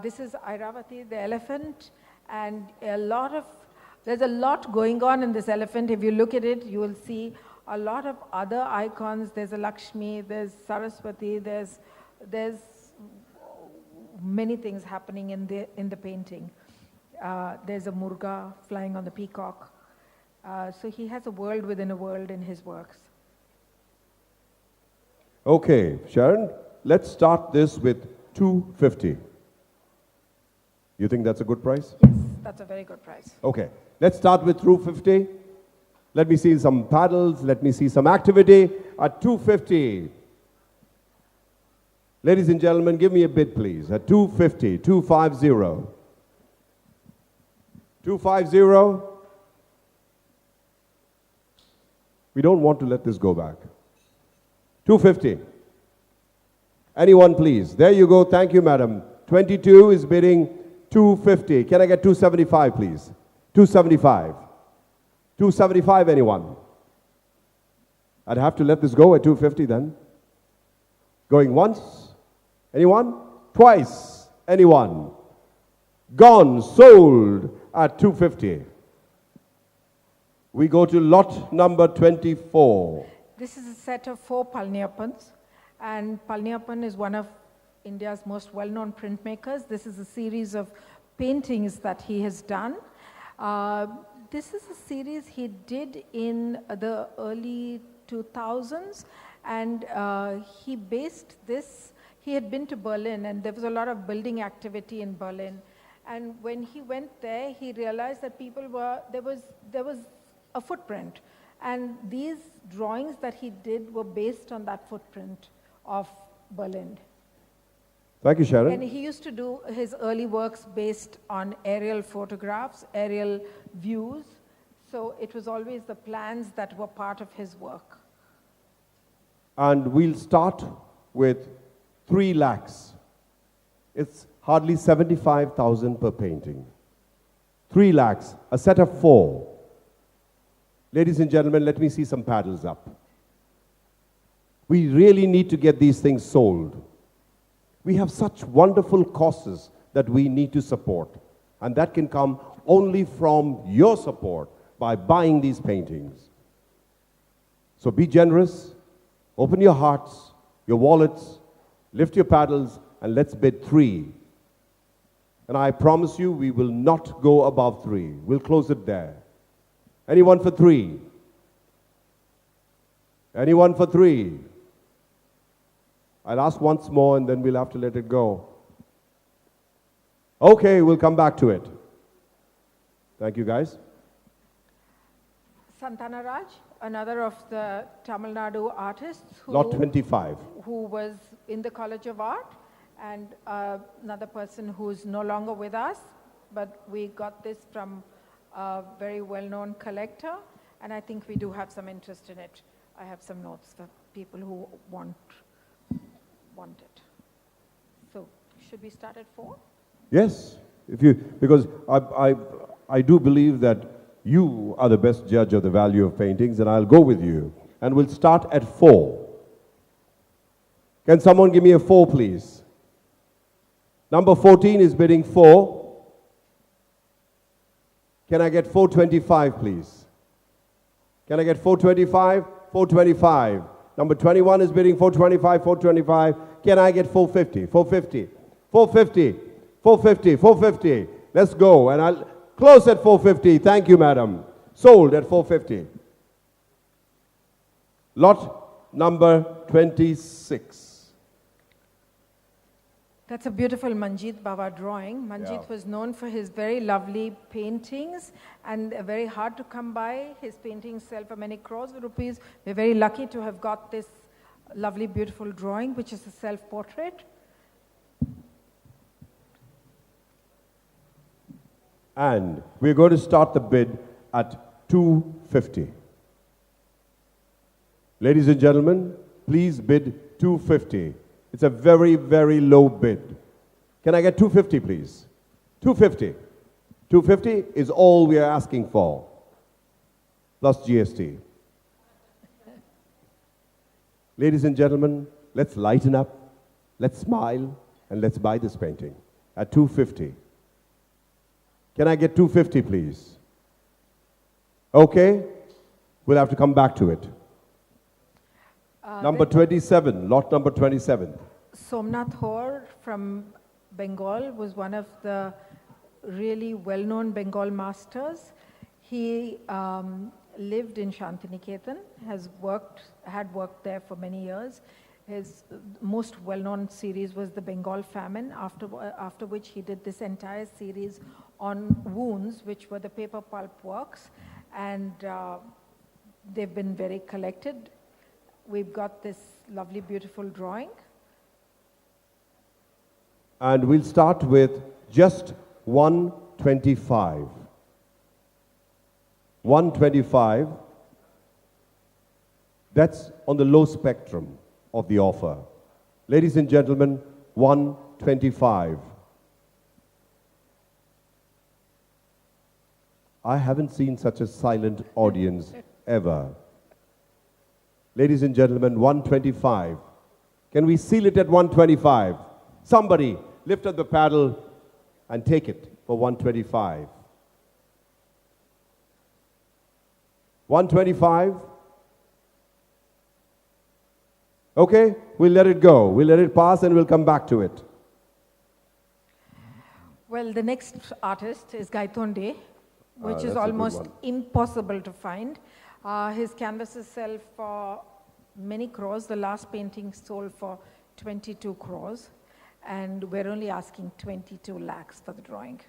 This is Airavati, the elephant, and there's a lot going on in this elephant. If you look at it, you will see a lot of other icons. There's a Lakshmi, there's Saraswati, there's many things happening in the painting. There's a Murga flying on the peacock. So he has a world within a world in his works. Okay, Sharon, let's start this with 250. You think that's a good price? Yes, that's a very good price. Okay, let's start with 250. Let me see some paddles. Let me see some activity at 250. Ladies and gentlemen, give me a bid, please. At 250, 250. 250. We don't want to let this go back. 250. Anyone, please? There you go. Thank you, madam. 22 is bidding 250. Can I get 275, please? 275. 275, anyone? I'd have to let this go at 250 then. Going once? Anyone? Twice? Anyone? Gone, sold at 250. We go to lot number 24. This is a set of 4 Palniappans, and Palniappan is one of India's most well-known printmakers. This is a series of paintings that he has done. This is a series he did in the early 2000s, and he based this. He had been to Berlin, and there was a lot of building activity in Berlin. And when he went there, he realized that there was a footprint. And these drawings that he did were based on that footprint of Berlin. Thank you, Sharon. And he used to do his early works based on aerial photographs, aerial views. So it was always the plans that were part of his work. And we'll start with 3 lakhs. It's hardly 75,000 per painting. 3 lakhs, a set of 4. Ladies and gentlemen, let me see some paddles up. We really need to get these things sold. We have such wonderful causes that we need to support. And that can come only from your support by buying these paintings. So be generous, open your hearts, your wallets, lift your paddles, and let's bid 3. And I promise you, we will not go above 3. We'll close it there. Anyone for 3? Anyone for 3? I'll ask once more and then we'll have to let it go. Okay, we'll come back to it. Thank you, guys. Santana Raj, another of the Tamil Nadu artists Lot 25. who was in the College of Art, and another person who's no longer with us, but we got this from a very well-known collector, and I think we do have some interest in it. I have some notes for people who want it. So, should we start at 4? Yes, because I do believe that you are the best judge of the value of paintings, and I'll go with you. And we'll start at 4. Can someone give me a 4, please? Number 14 is bidding 4. Can I get 425, please? Can I get 425? 425. Number 21 is bidding 425, 425. Can I get 450? 450. 450. 450. 450. Let's go. And I'll close at 450. Thank you, madam. Sold at 450. Lot number 26. That's a beautiful Manjeet Bawa drawing. Manjeet was known for his very lovely paintings, and very hard to come by. His paintings sell for many crores of rupees. We're very lucky to have got this lovely, beautiful drawing, which is a self-portrait. And we're going to start the bid at 250. Ladies and gentlemen, please bid 250. It's a very, very low bid. Can I get 250, please? 250. 250 is all we are asking for, plus GST. Ladies and gentlemen, let's lighten up, let's smile, and let's buy this painting at 250. Can I get 250, please? Okay, we'll have to come back to it. Number 27, lot number 27. Somnath Hor from Bengal was one of the really well-known Bengal masters. He lived in Shantiniketan, had worked there for many years. His most well-known series was The Bengal Famine, after which he did this entire series on wounds, which were the paper pulp works, and they've been very collected. We've got this lovely, beautiful drawing. And we'll start with just 125. 125, that's on the low spectrum of the offer. Ladies and gentlemen, 125. I haven't seen such a silent audience ever. Ladies and gentlemen, 125. Can we seal it at 125? Somebody lift up the paddle and take it for 125. 125. Okay, we'll let it go. We'll let it pass and we'll come back to it. Well, the next artist is Gaitonde, which that's is a good almost one. impossible to find. His canvases sell for many crores. The last painting sold for 22 crores. And we're only asking 22 lakhs for the drawing.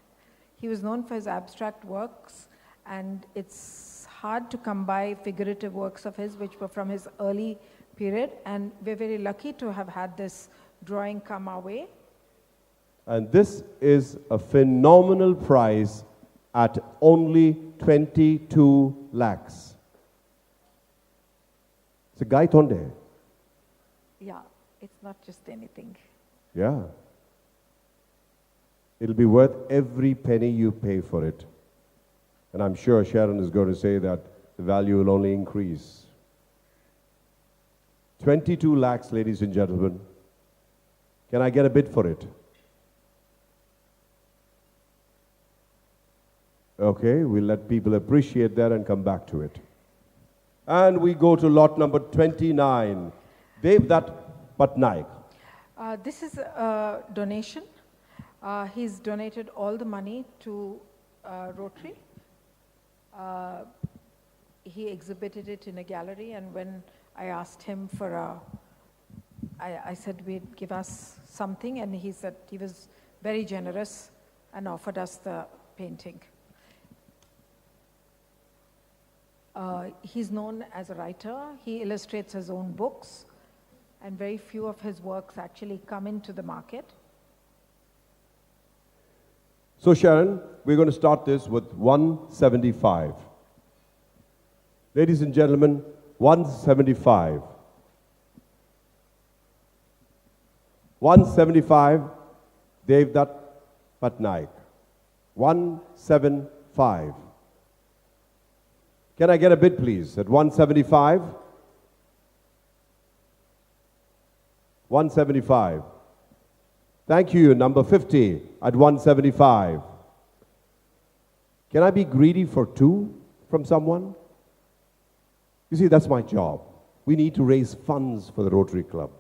He was known for his abstract works, and it's hard to come by figurative works of his which were from his early period, and we're very lucky to have had this drawing come our way. And this is a phenomenal price at only 22 lakhs. It's a Gaitonde. Yeah, it's not just anything. Yeah. It'll be worth every penny you pay for it. And I'm sure Sharon is going to say that the value will only increase. 22 lakhs, ladies and gentlemen. Can I get a bid for it? Okay, we'll let people appreciate that and come back to it. And we go to lot number 29. Devdutt Patnaik. This is a donation. He's donated all the money to Rotary. He exhibited it in a gallery, and when I asked him for I said we'd give us something, and he said he was very generous and offered us the painting. He's known as a writer. He illustrates his own books, and very few of his works actually come into the market. So Sharon, we're going to start this with 175. Ladies and gentlemen, 175. 175, Devdutt Patnaik. 175. Can I get a bid, please, at 175? 175. Thank you, number 50 at 175. Can I be greedy for two from someone? You see, that's my job. We need to raise funds for the Rotary Club,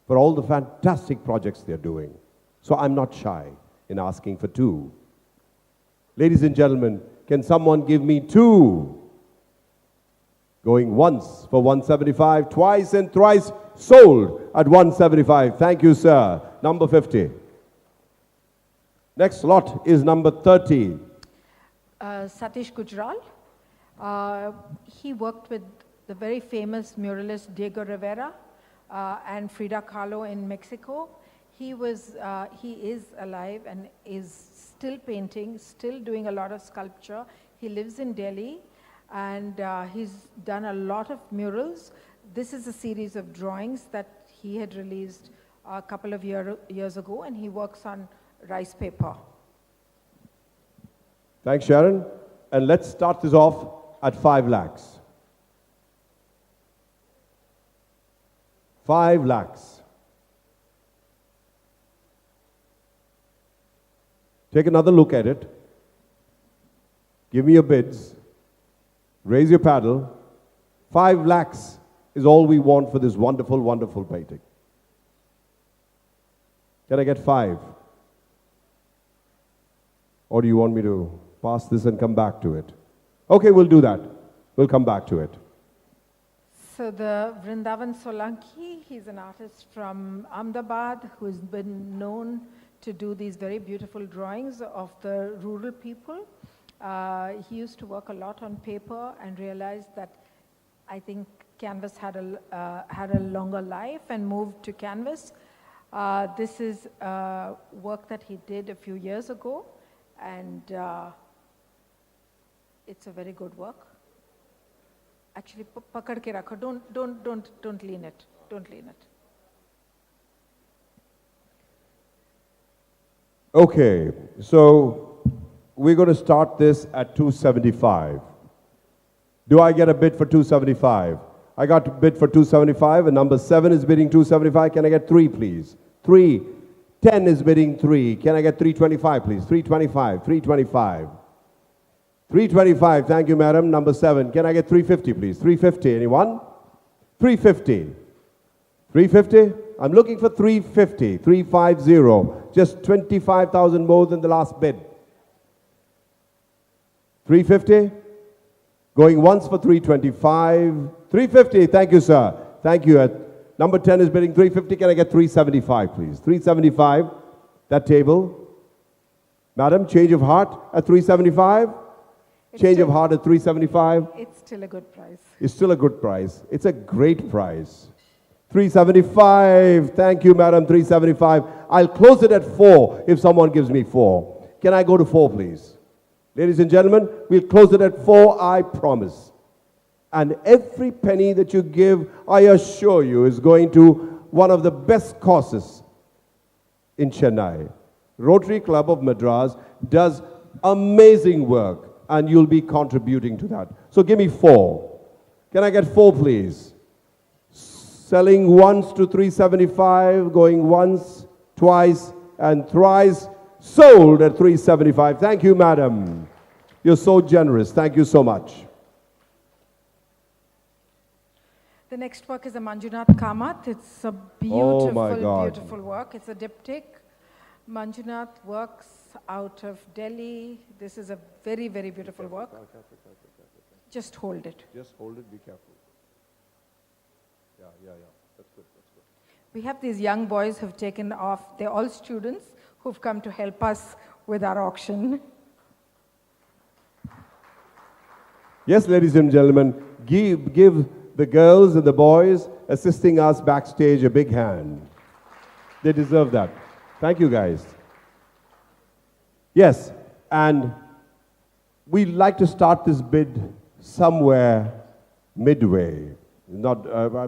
for all the fantastic projects they're doing. So I'm not shy in asking for two. Ladies and gentlemen, can someone give me two? Going once for 175, twice and thrice sold at 175. Thank you, sir. Number 50. Next lot is number 30. Satish Gujral. He worked with the very famous muralist Diego Rivera and Frida Kahlo in Mexico. He is alive and is still painting, still doing a lot of sculpture. He lives in Delhi, and he's done a lot of murals. This is a series of drawings that he had released a couple of years ago, and he works on rice paper. Thanks, Sharon. And let's start this off at 5 lakhs. 5 lakhs. Take another look at it. Give me your bids. Raise your paddle. 5 lakhs is all we want for this wonderful, wonderful painting. Can I get 5? Or do you want me to pass this and come back to it? Okay, we'll do that. We'll come back to it. So the Vrindavan Solanki, he's an artist from Ahmedabad who's been known to do these very beautiful drawings of the rural people. He used to work a lot on paper and realized that I think canvas had a longer life and moved to canvas. This is work that he did a few years ago, and it's a very good work. Actually, pakad ke rakho. Don't lean it. Don't lean it. Okay, so we're going to start this at 275. Do I get a bid for 275? I got a bid for 275, and number 7 is bidding 275. Can I get 3, please? 3. 10 is bidding 3. Can I get 325, please? 325, 325. 325, thank you, madam. Number 7. Can I get 350, please? 350, anyone? 350. 350? I'm looking for 350, 350. Just 25,000 more than the last bid. 350? Going once for 325. 350, thank you, sir. Thank you. Number 10 is bidding 350. Can I get 375, please? 375, that table. Madam, change of heart at 375? Change of heart at 375? It's still a good price. It's still a good price. It's a great price. 375. Thank you, madam. 375. I'll close it at 4 if someone gives me 4. Can I go to 4, please? Ladies and gentlemen, we'll close it at 4, I promise. And every penny that you give, I assure you, is going to one of the best causes in Chennai. Rotary Club of Madras does amazing work, and you'll be contributing to that. So give me 4. Can I get 4, please? Selling once to 375, going once, twice, and thrice. Sold at 375. Thank you, madam. You're so generous. Thank you so much. The next work is a Manjunath Kamath. It's a beautiful, beautiful work. It's a diptych. Manjunath works out of Delhi. This is a very, very beautiful work. Just hold it. Just hold it, be careful. Yeah. That's good. We have these young boys who've taken off. They're all students who've come to help us with our auction. Yes, ladies and gentlemen, give the girls and the boys assisting us backstage a big hand. They deserve that. Thank you, guys. Yes, and we'd like to start this bid somewhere midway. I'm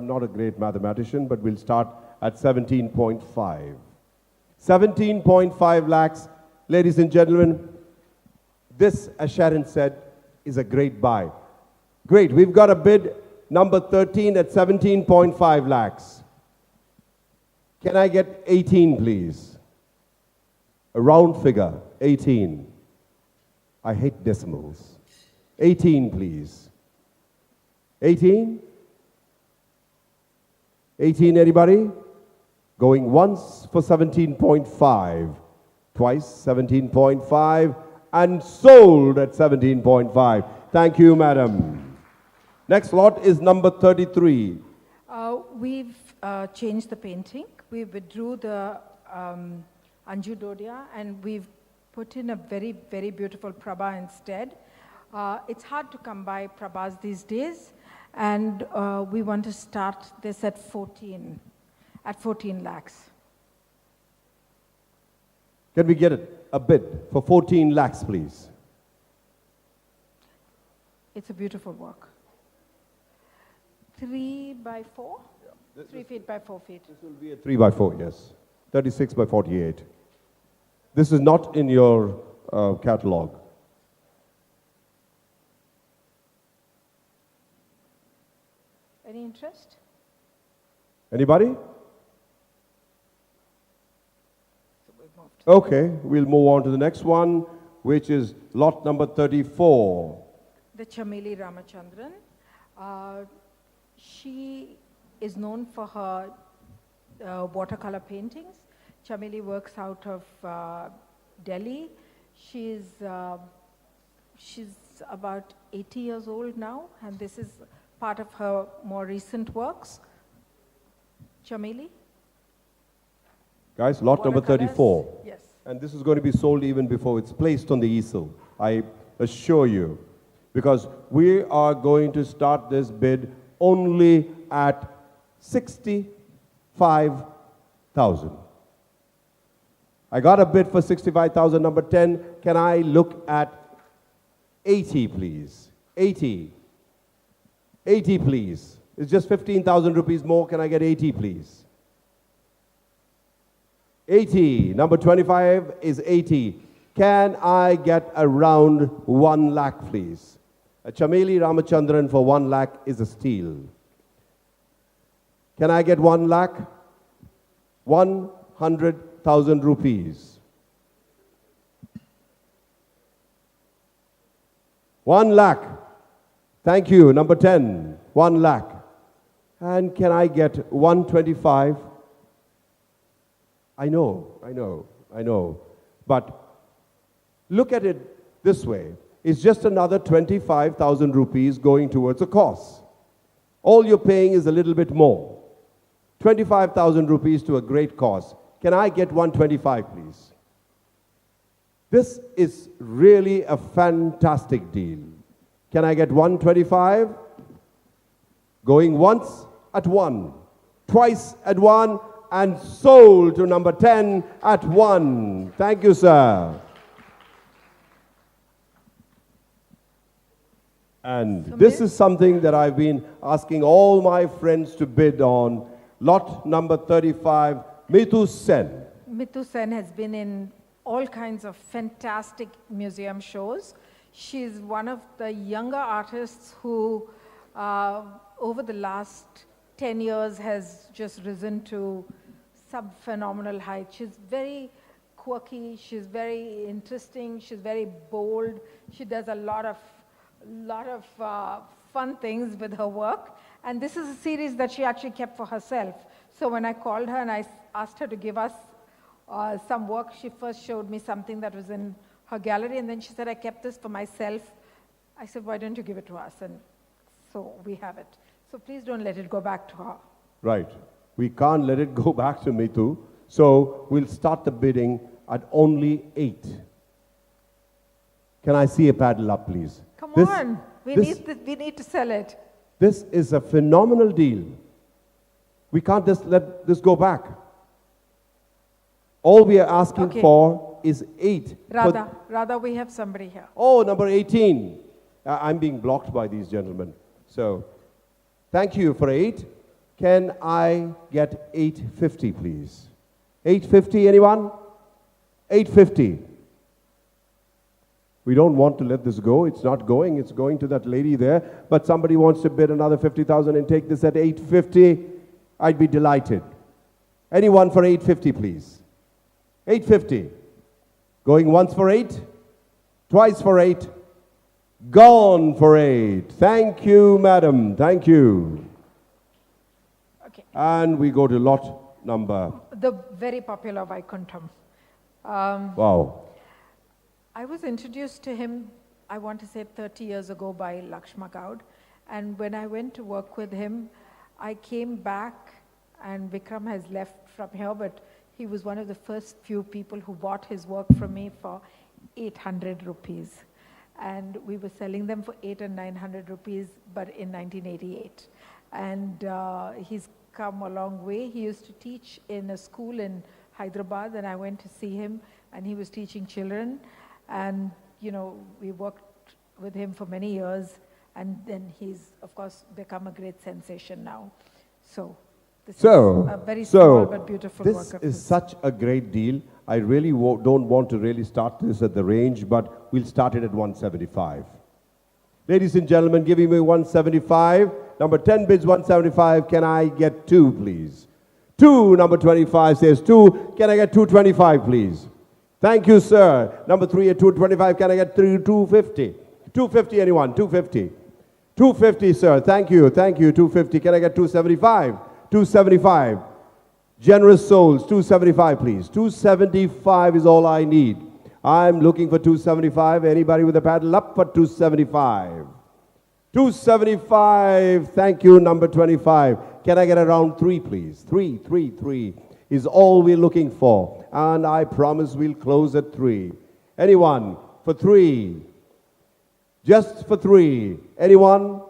not a great mathematician, but we'll start at 17.5. 17.5 lakhs. Ladies and gentlemen, this, as Sharon said, is a great buy. Great, we've got a bid number 13 at 17.5 lakhs. Can I get 18, please? A round figure, 18. I hate decimals. 18, please. 18? 18, anybody? Going once for 17.5, twice 17.5, and sold at 17.5. Thank you, madam. Next lot is number 33. We've changed the painting. We withdrew the Anju Dodia and we've put in a very, very beautiful Prabha instead. It's hard to come by Prabhas these days, and we want to start this at 14 lakhs. Can we get a bid for 14 lakhs, please? It's a beautiful work. 3 by 4? Yeah. 3 feet by 4 feet. This will be a 3 by 4, yes. 36 by 48. This is not in your catalog. Any interest? Anybody? Okay, we'll move on to the next one, which is lot number 34. The Chameli Ramachandran. She is known for her watercolor paintings. Chameli works out of Delhi. She's about 80 years old now, and this is part of her more recent works. Chameli? Guys, lot number Watercolors? 34. Yes. And this is going to be sold even before it's placed on the easel, I assure you. Because we are going to start this bid only at 65,000. I got a bid for 65,000, number 10. Can I look at 80, please? 80. 80, please. It's just 15,000 rupees more. Can I get 80, please? 80. Number 25 is 80. Can I get around 1 lakh, please? A Chameli Ramachandran for 1 lakh is a steal. Can I get 1 lakh? 100,000 rupees. 1 lakh. Thank you. Number 10, 1 lakh. And can I get 125? I know. But look at it this way. It's just another 25,000 rupees going towards a course. All you're paying is a little bit more. 25,000 rupees to a great cause. Can I get 125, please? This is really a fantastic deal. Can I get 125? Going once at 1, twice at 1, and sold to number 10 at 1. Thank you, sir. And this is something that I've been asking all my friends to bid on. Lot number 35, Mithu Sen. Mithu Sen has been in all kinds of fantastic museum shows. She's one of the younger artists who, over the last 10 years, has just risen to some phenomenal height. She's very quirky, she's very interesting, she's very bold. She does a lot of fun things with her work. And this is a series that she actually kept for herself. So when I called her and I asked her to give us some work, she first showed me something that was in her gallery, and then she said, I kept this for myself. I said, why don't you give it to us? And so we have it. So please don't let it go back to her. Right. We can't let it go back to Mithu. So we'll start the bidding at only 8. Can I see a paddle up, please? Come on. We need to sell it. This is a phenomenal deal. We can't just let this go back. All we are asking for is 8. Radha, we have somebody here. Oh, number 18. I'm being blocked by these gentlemen. So, thank you for 8. Can I get 850, please? 850, anyone? 850. We don't want to let this go. It's not going. It's going to that lady there. But somebody wants to bid another 50,000 and take this at 850. I'd be delighted. Anyone for 850, please? 850. Going once for 8, twice for 8, gone for 8. Thank you, madam. Thank you. Okay. And we go to lot number. The very popular Vaikuntham. Wow. I was introduced to him, I want to say 30 years ago, by Lakshma Gaud. And when I went to work with him, I came back, and Vikram has left from here, but he was one of the first few people who bought his work from me for 800 rupees. And we were selling them for 800 and 900 rupees, but in 1988. And he's come a long way. He used to teach in a school in Hyderabad, and I went to see him, and he was teaching children. And, you know, we worked with him for many years, and then he's, of course, become a great sensation now. So, this is a very small but beautiful work of his. This is such a great deal. I really don't want to really start this at the range, but we'll start it at 175. Ladies and gentlemen, giving me 175. Number 10 bids 175. Can I get 2, please? 2, number 25 says 2. Can I get 225, please? Thank you, sir. Number 3 at 225. Can I get 250? 250, anyone? 250. 250, sir. Thank you. Thank you. 250. Can I get 275? 275. Generous souls. 275, please. 275 is all I need. I'm looking for 275. Anybody with a paddle up for 275? 275. Thank you, number 25. Can I get a round 3, please? 3 is all we're looking for. And I promise we'll close at 3. Anyone for 3? Just for 3. Anyone?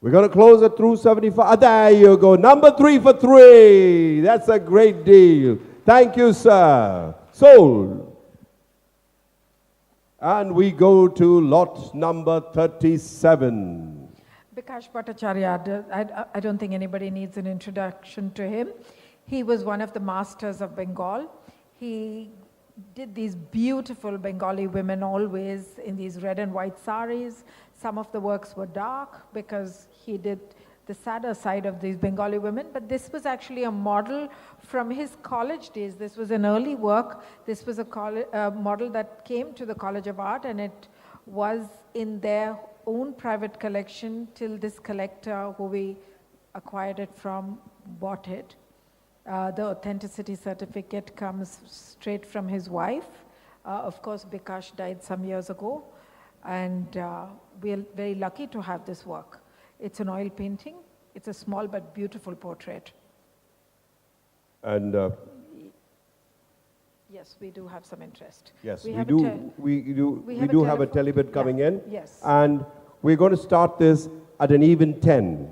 We're going to close at 275. There you go. Number 3 for 3. That's a great deal. Thank you, sir. Sold. And we go to lot number 37. Bikash Bhattacharya, I don't think anybody needs an introduction to him. He was one of the masters of Bengal. He did these beautiful Bengali women always in these red and white saris. Some of the works were dark because he did the sadder side of these Bengali women, but this was actually a model from his college days. This was an early work. This was a model that came to the College of Art, and it was in their own private collection till this collector who we acquired it from bought it. The authenticity certificate comes straight from his wife. Of course, Bikash died some years ago, and we're very lucky to have this work. It's an oil painting. It's a small but beautiful portrait. And yes, we do have some interest. yes, we have do have a telebid coming in. Yes. And we're going to start this at an even 10.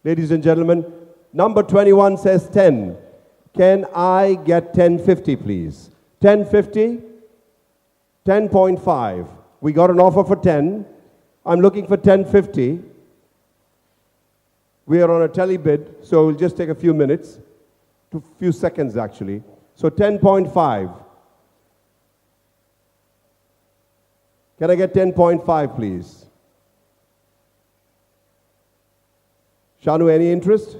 Ladies and gentlemen, number 21 says 10. Can I get 1050, please? 1050? 10.5. We got an offer for 10. I'm looking for 1050. We are on a telebid, so we'll just take a few minutes, a few seconds actually. So 10.5. Can I get 10.5, please? Shanoo, any interest?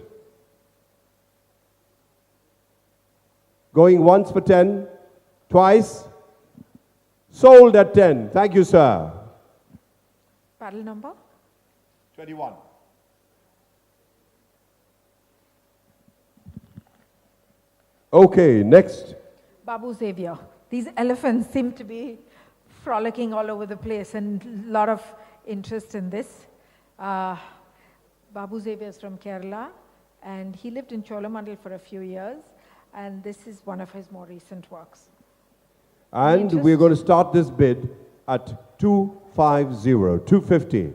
Going once for 10, twice. Sold at 10. Thank you, sir. Paddle number? 21. Okay, next. Babu Xavier. These elephants seem to be frolicking all over the place, and a lot of interest in this. Babu Xavier is from Kerala, and he lived in Cholamandal for a few years, and this is one of his more recent works. And we're going to start this bid at 250, 250.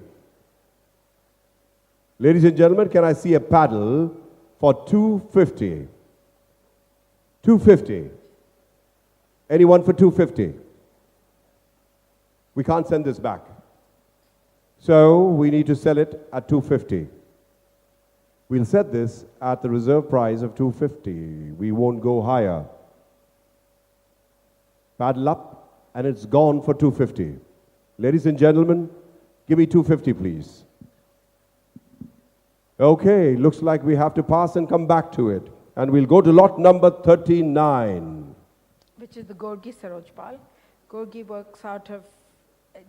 Ladies and gentlemen, can I see a paddle for 250? 250. Anyone for 250? We can't send this back. So we need to sell it at 250. We'll set this at the reserve price of 250. We won't go higher. Paddle up, and it's gone for 250. Ladies and gentlemen, give me 250, please. Okay, looks like we have to pass and come back to it. And we'll go to lot number 39. Which is the Gorgi Sarojpal. Gorgi works out of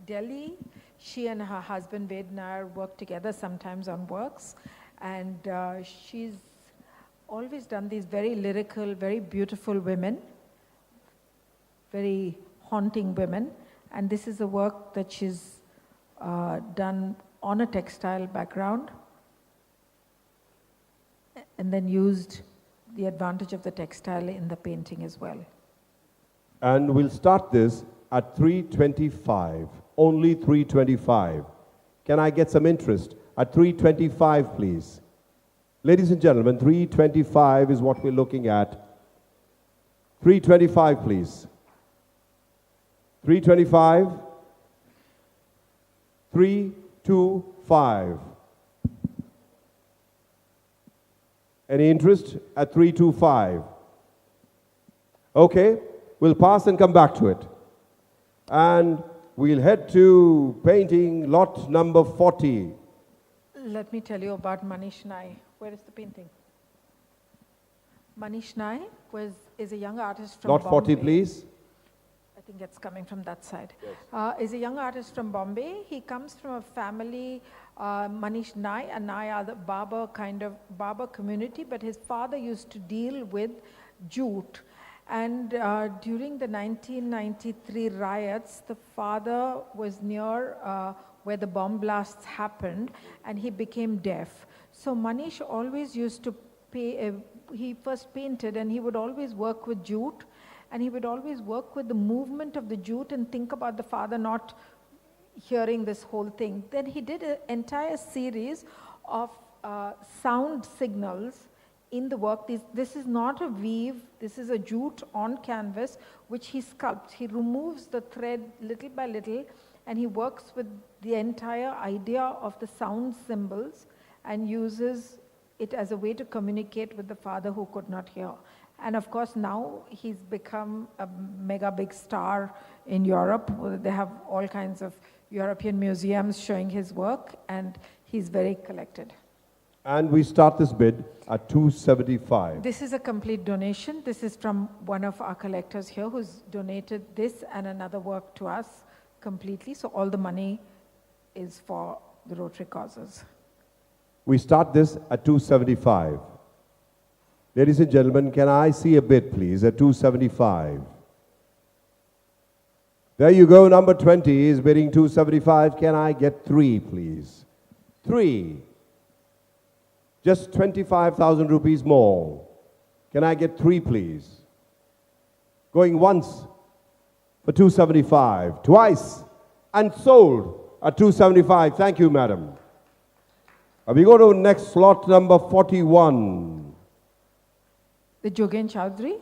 Delhi. She and her husband Ved Nair work together sometimes on works. And she's always done these very lyrical, very beautiful women. Very haunting women. And this is a work that she's done on a textile background. And then used the advantage of the textile in the painting as well. And we'll start this at 325, only 325. Can I get some interest at 325, please? Ladies and gentlemen, 325 is what we're looking at. 325, please. 325. 325. Any interest at 325? Okay, we'll pass and come back to it. And we'll head to painting lot number 40. Let me tell you about Manish Nai. Where is the painting? Manish Nai is a young artist from Lot 40, Bombay. please. I think it's coming from that side. Yes. Is a young artist from Bombay. He comes from a family, Manish Nai and Nai are the Barber community, but his father used to deal with jute. And during the 1993 riots, the father was near where the bomb blasts happened, and he became deaf. So Manish always used to he first painted, and he would always work with jute, and he would always work with the movement of the jute and think about the father not hearing this whole thing. Then he did an entire series of sound signals in the work. This is not a weave, this is a jute on canvas which he sculpts. He removes the thread little by little, and he works with the entire idea of the sound symbols and uses it as a way to communicate with the father who could not hear. And of course now he's become a mega big star in Europe. They have all kinds of European museums showing his work, and he's very collected. And we start this bid at 275. This is a complete donation. This is from one of our collectors here who's donated this and another work to us completely. So all the money is for the Rotary causes. We start this at 275. Ladies and gentlemen, can I see a bid, please, at 275? There you go, number 20 is bidding 275. Can I get 3, please? 3. Just 25,000 rupees more. Can I get 3, please? Going once for 275, twice, and sold at 275. Thank you, madam. We go to next slot, number 41. The Jogen Chowdhury.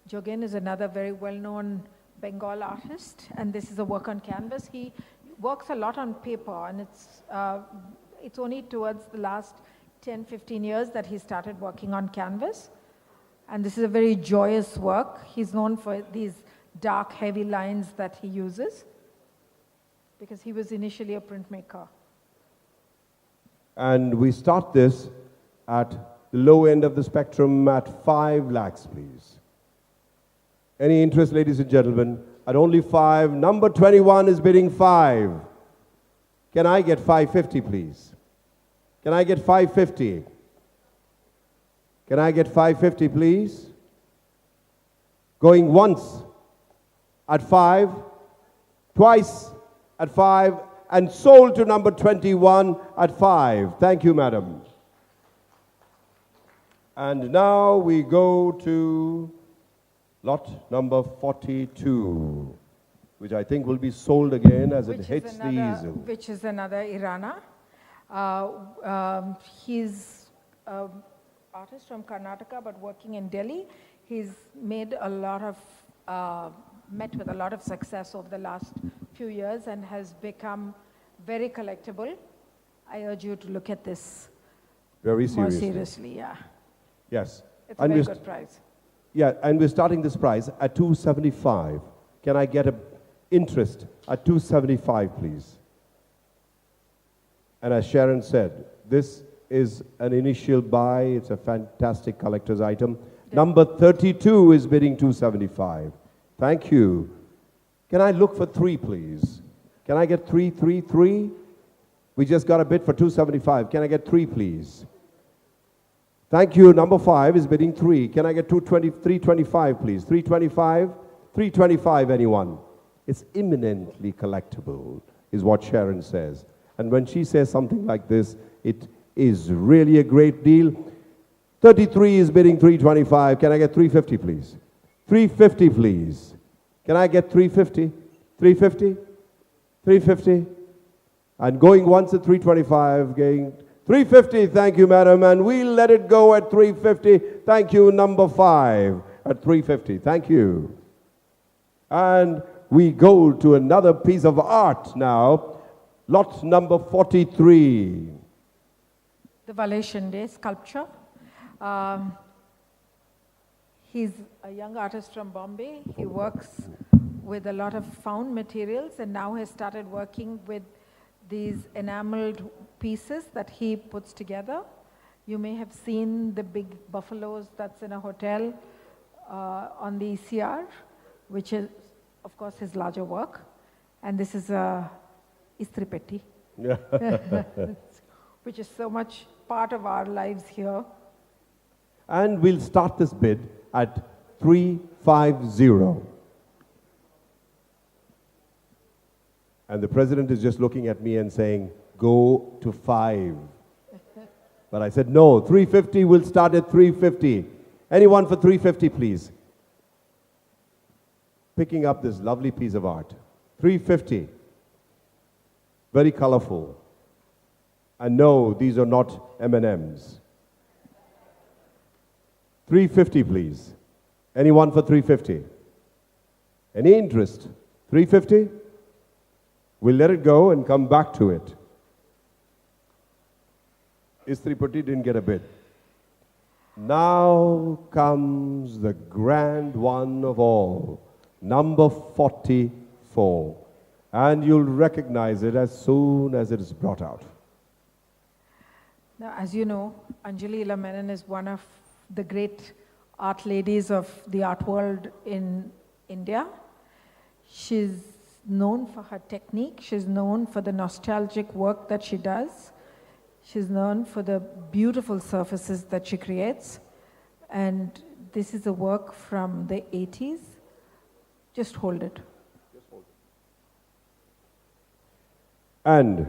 Jogen is another very well-known Bengal artist, and this is a work on canvas. He works a lot on paper, and it's only towards the last 10, 15 years that he started working on canvas. And this is a very joyous work. He's known for these dark, heavy lines that he uses because he was initially a printmaker. And we start this at the low end of the spectrum at 5 lakhs, please. Any interest, ladies and gentlemen? At only 5. Number 21 is bidding 5. Can I get 550, please? Can I get 550? Can I get 550, please? Going once at 5, twice at 5, and sold to number 21 at 5. Thank you, madam. And now we go to lot number 42, which I think will be sold again as it hits the easel. Which is another Irana. He's an artist from Karnataka but working in Delhi. He's made a lot of, met with a lot of success over the last few years and has become very collectible. I urge you to look at this Very more seriously. seriously, yeah. Yes. It's a very good price. Yeah, and we're starting this price at 275. Can I get an interest at 275, please? And as Sharon said, this is an initial buy. It's a fantastic collector's item. Yeah. Number 32 is bidding 275. Thank you. Can I look for 3, please? Can I get 3, 3, 3? We just got a bid for 275. Can I get 3, please? Thank you. Number 5 is bidding 3. Can I get 325, please? 325? 325, anyone? It's imminently collectible, is what Sharon says. And when she says something like this, it is really a great deal. 33 is bidding 325. Can I get 350, please? 350, please. Can I get 350? 350? 350? And going once at 325, going 350, thank you, madam, and we'll let it go at 350. Thank you, number 5 at 350. Thank you. And we go to another piece of art now, lot number 43. The Valeshande sculpture. He's a young artist from Bombay. He works with a lot of found materials and now has started working with these enameled pieces that he puts together. You may have seen the big buffaloes that's in a hotel on the ECR, which is, of course, his larger work. And this is a istripeti, which is so much part of our lives here. And we'll start this bid at 350. And the president is just looking at me and saying, go to 5. But I said, no, 350 will start at 350. Anyone for 350, please? Picking up this lovely piece of art. 350. Very colorful. And no, these are not M&Ms. 350, please. Anyone for 350? Any interest? 350? We'll let it go and come back to it. Istripati didn't get a bid. Now comes the grand one of all, number 44. And you'll recognize it as soon as it is brought out. Now, as you know, Anjali Ila Menon is one of the great art ladies of the art world in India. She's known for her technique. She's known for the nostalgic work that she does. She's known for the beautiful surfaces that she creates. And this is a work from the 80s. Just hold it. And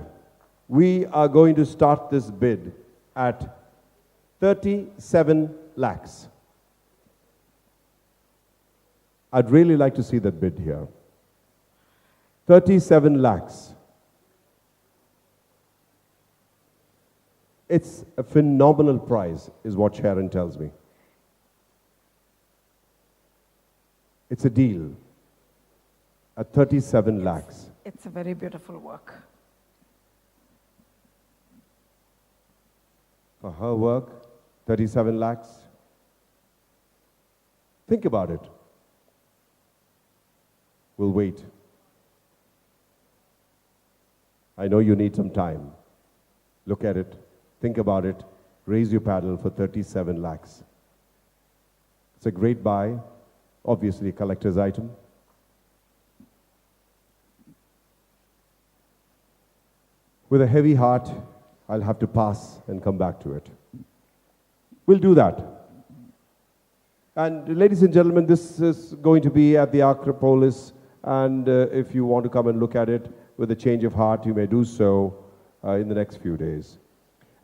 we are going to start this bid at 37 lakhs. I'd really like to see that bid here. 37 lakhs. It's a phenomenal price, is what Sharon tells me. It's a deal at 37 lakhs. It's a very beautiful work. For her work, 37 lakhs. Think about it. We'll wait. I know you need some time. Look at it. Think about it. Raise your paddle for 37 lakhs. It's a great buy. Obviously a collector's item. With a heavy heart, I'll have to pass and come back to it. We'll do that. And ladies and gentlemen, this is going to be at the Acropolis, and if you want to come and look at it with a change of heart, you may do so in the next few days.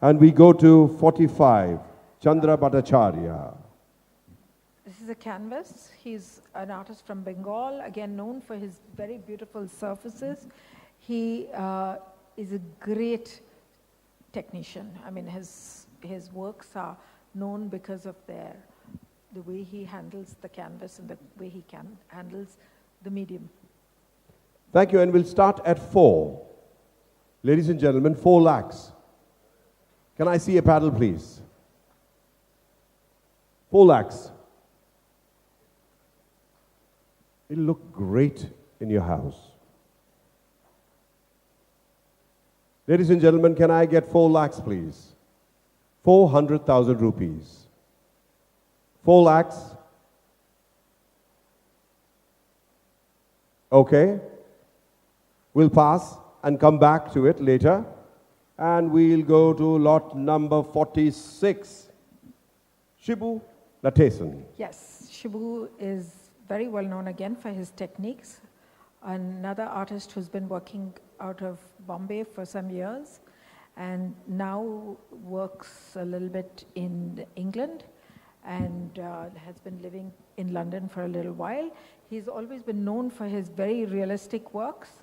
And we go to 45, Chandra Bhattacharya. This is a canvas. He's an artist from Bengal, again known for his very beautiful surfaces. He is a great technician. I mean, his works are known because of the way he handles the canvas and the way he handles the medium. Thank you, and we'll start at 4. Ladies and gentlemen, 4 lakhs. Can I see a paddle, please? 4 lakhs. It'll look great in your house. Ladies and gentlemen, can I get 4 lakhs, please? 400,000 rupees. 4 lakhs. Okay. We'll pass and come back to it later. And we'll go to lot number 46. Shibu Latesan. Yes, Shibu is very well known again for his techniques. Another artist who's been working out of Bombay for some years and now works a little bit in England and has been living in London for a little while. He's always been known for his very realistic works.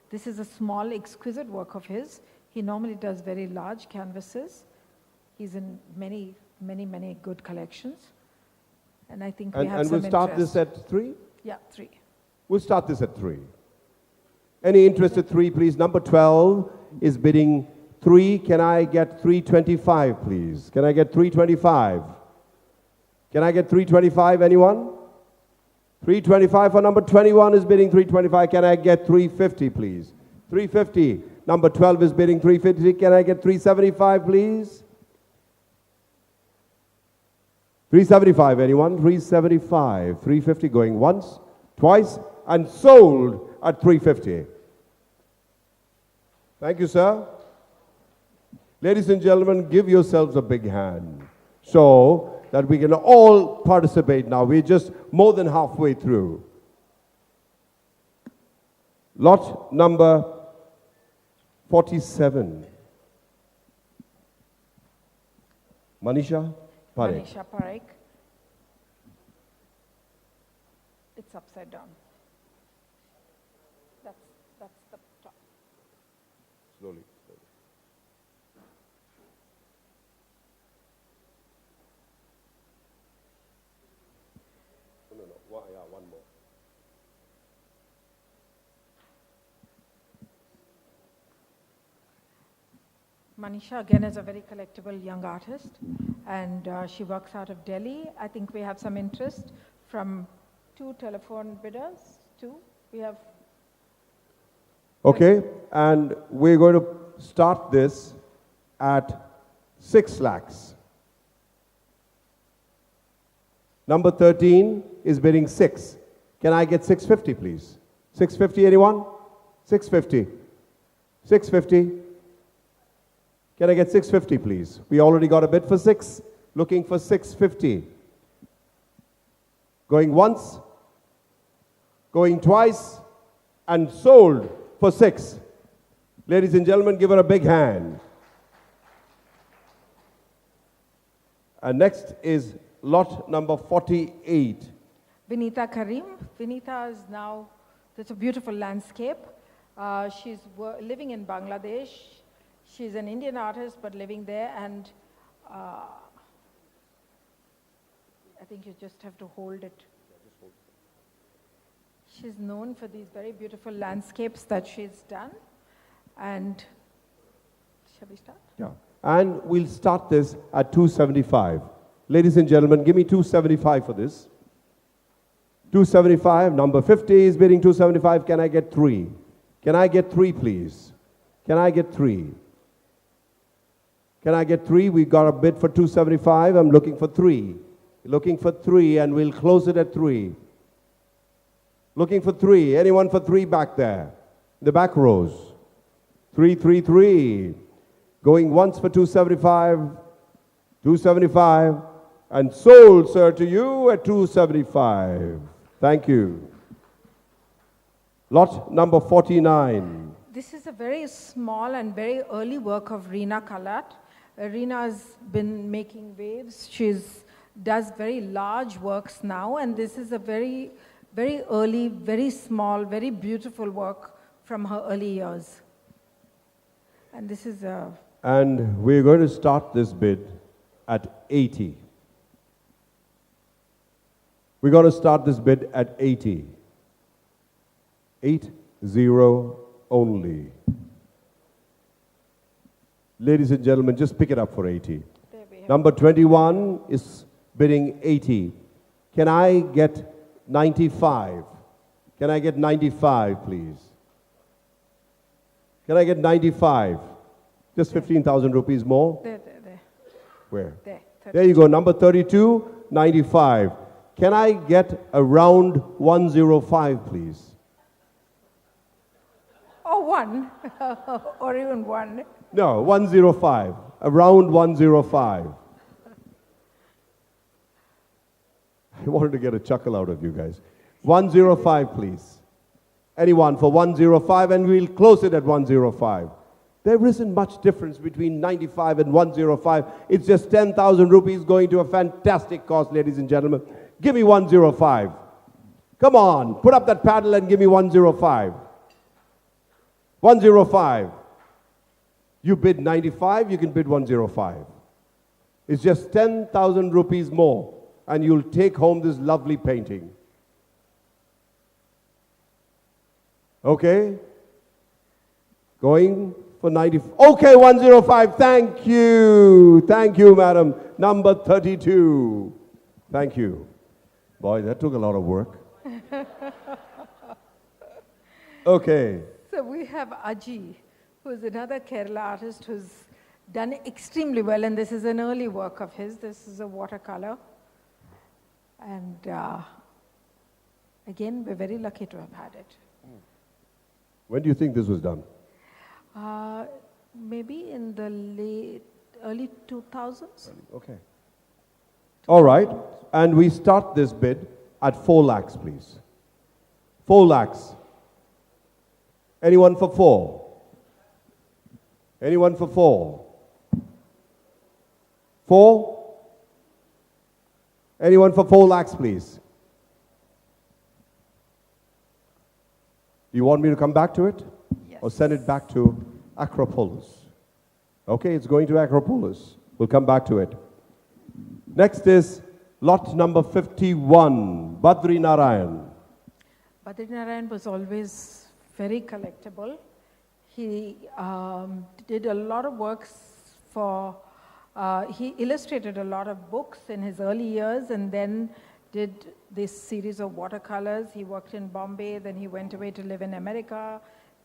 This is a small, exquisite work of his. He normally does very large canvases. He's in many, many, many good collections. And I think we have and some we'll start interest. this at 3? Yeah, 3. We'll start this at 3. Any interest at 3, please? Number 12 is bidding 3. Can I get 325, please? Can I get 325? Can I get 325, anyone? 325 for number 21 is bidding 325. Can I get 350, please? 350. Number 12 is bidding 350. Can I get 375, please? 375, anyone? 375. 350 going once, twice, and sold at 350. Thank you, sir. Ladies and gentlemen, give yourselves a big hand. So, that we can all participate now. We're just more than halfway through. Lot number 47. Manisha Parekh. Manisha Parekh. It's upside down. That's the top. Slowly. One more. Manisha, again, is a very collectible young artist, and she works out of Delhi. I think we have some interest from 2 telephone bidders. 2. We have. Okay, and we're going to start this at 6 lakhs. Number 13 is bidding 6. Can I get 650, please? 650, anyone? 650. 650. Can I get 650, please? We already got a bid for 6. Looking for 650. Going once, going twice, and sold for 6. Ladies and gentlemen, give her a big hand. And next is lot number 48. Vinita Karim. Vinita is now, it's a beautiful landscape. She's living in Bangladesh. She's an Indian artist, but living there, and I think you just have to hold it. She's known for these very beautiful landscapes that she's done. And shall we start? Yeah. And we'll start this at 275. Ladies and gentlemen, give me 275 for this. 275, number 50 is bidding 275. Can I get 3? Can I get 3, please? Can I get 3? Can I get 3? We got a bid for 275. I'm looking for 3. Looking for 3, and we'll close it at 3. Looking for 3. Anyone for 3 back there? The back rows. 3, 3, 3. Going once for 275. 275. And sold, sir, to you at 275. Thank you. Lot number 49. This is a very small and very early work of Reena Kalat. Reena has been making waves. She does very large works now, and this is a very, very early, very small, very beautiful work from her early years. And this is a... And we're going to start this bid at 80. We're going to start this bid at 80. 80 only. Ladies and gentlemen, just pick it up for 80. Number 21 is bidding 80. Can I get 95? Can I get 95, please? Can I get 95? Just 15,000 rupees more? There. Where? There. There you go. Number 32, 95. Can I get around 105, please? Or 1, or even 1. No, 105. Around 105. I wanted to get a chuckle out of you guys. 105, please. Anyone for 105, and we'll close it at 105. There isn't much difference between 95 and 105. It's just 10,000 rupees going to a fantastic cause, ladies and gentlemen. Give me 105. Come on, put up that paddle and give me 105. 105. You bid 95, you can bid 105. It's just 10,000 rupees more, and you'll take home this lovely painting. Okay? Going for 90. Okay, 105. Thank you. Thank you, madam. Number 32. Thank you. Boy, that took a lot of work. Okay. So we have Aji, who's another Kerala artist who's done extremely well, and this is an early work of his. This is a watercolor. And again, we're very lucky to have had it. When do you think this was done? Maybe in the early 2000s. Okay. All right. And we start this bid at 4 lakhs, please. 4 lakhs. Anyone for 4? Anyone for 4? 4? Anyone for 4 lakhs, please? You want me to come back to it? Yes. Or send it back to Acropolis? Okay, it's going to Acropolis. We'll come back to it. Next is lot number 51, Badri Narayan. Badri Narayan was always very collectible. He did a lot of works for, he illustrated a lot of books in his early years and then did this series of watercolors. He worked in Bombay, then he went away to live in America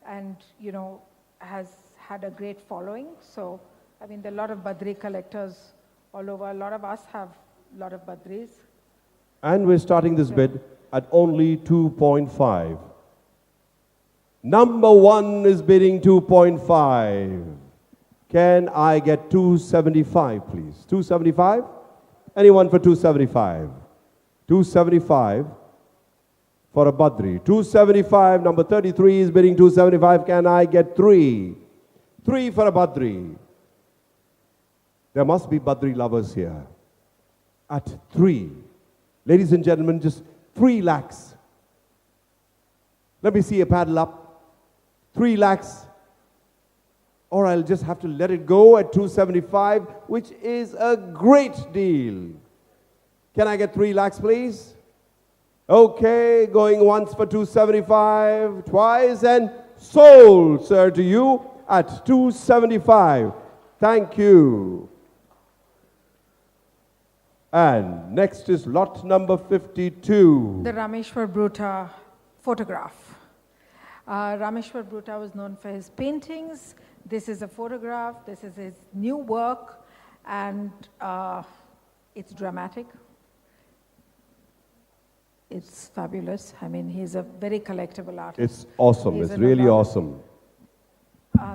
and, you know, has had a great following. So, I mean, there are a lot of Badri collectors all over. A lot of us have a lot of Badris. And we're starting this bid at only 2.5. Number 1 is bidding 2.5. Can I get 275, please? 275? Anyone for 275? 275 for a Badri. 275, number 33 is bidding 275. Can I get 3? 3 for a Badri. There must be Badri lovers here. At 3. Ladies and gentlemen, just 3 lakhs. Let me see a paddle up. 3 lakhs. Or I'll just have to let it go at 275, which is a great deal. Can I get 3 lakhs, please? Okay, going once for 275, twice, and sold, sir, to you at 275. Thank you. And next is lot number 52. The Rameshwar Bruta photograph. Rameshwar Bruta was known for his paintings. This is a photograph. This is his new work, and it's dramatic. It's fabulous. I mean, he's a very collectible artist. It's awesome. He's It's an really artist. awesome.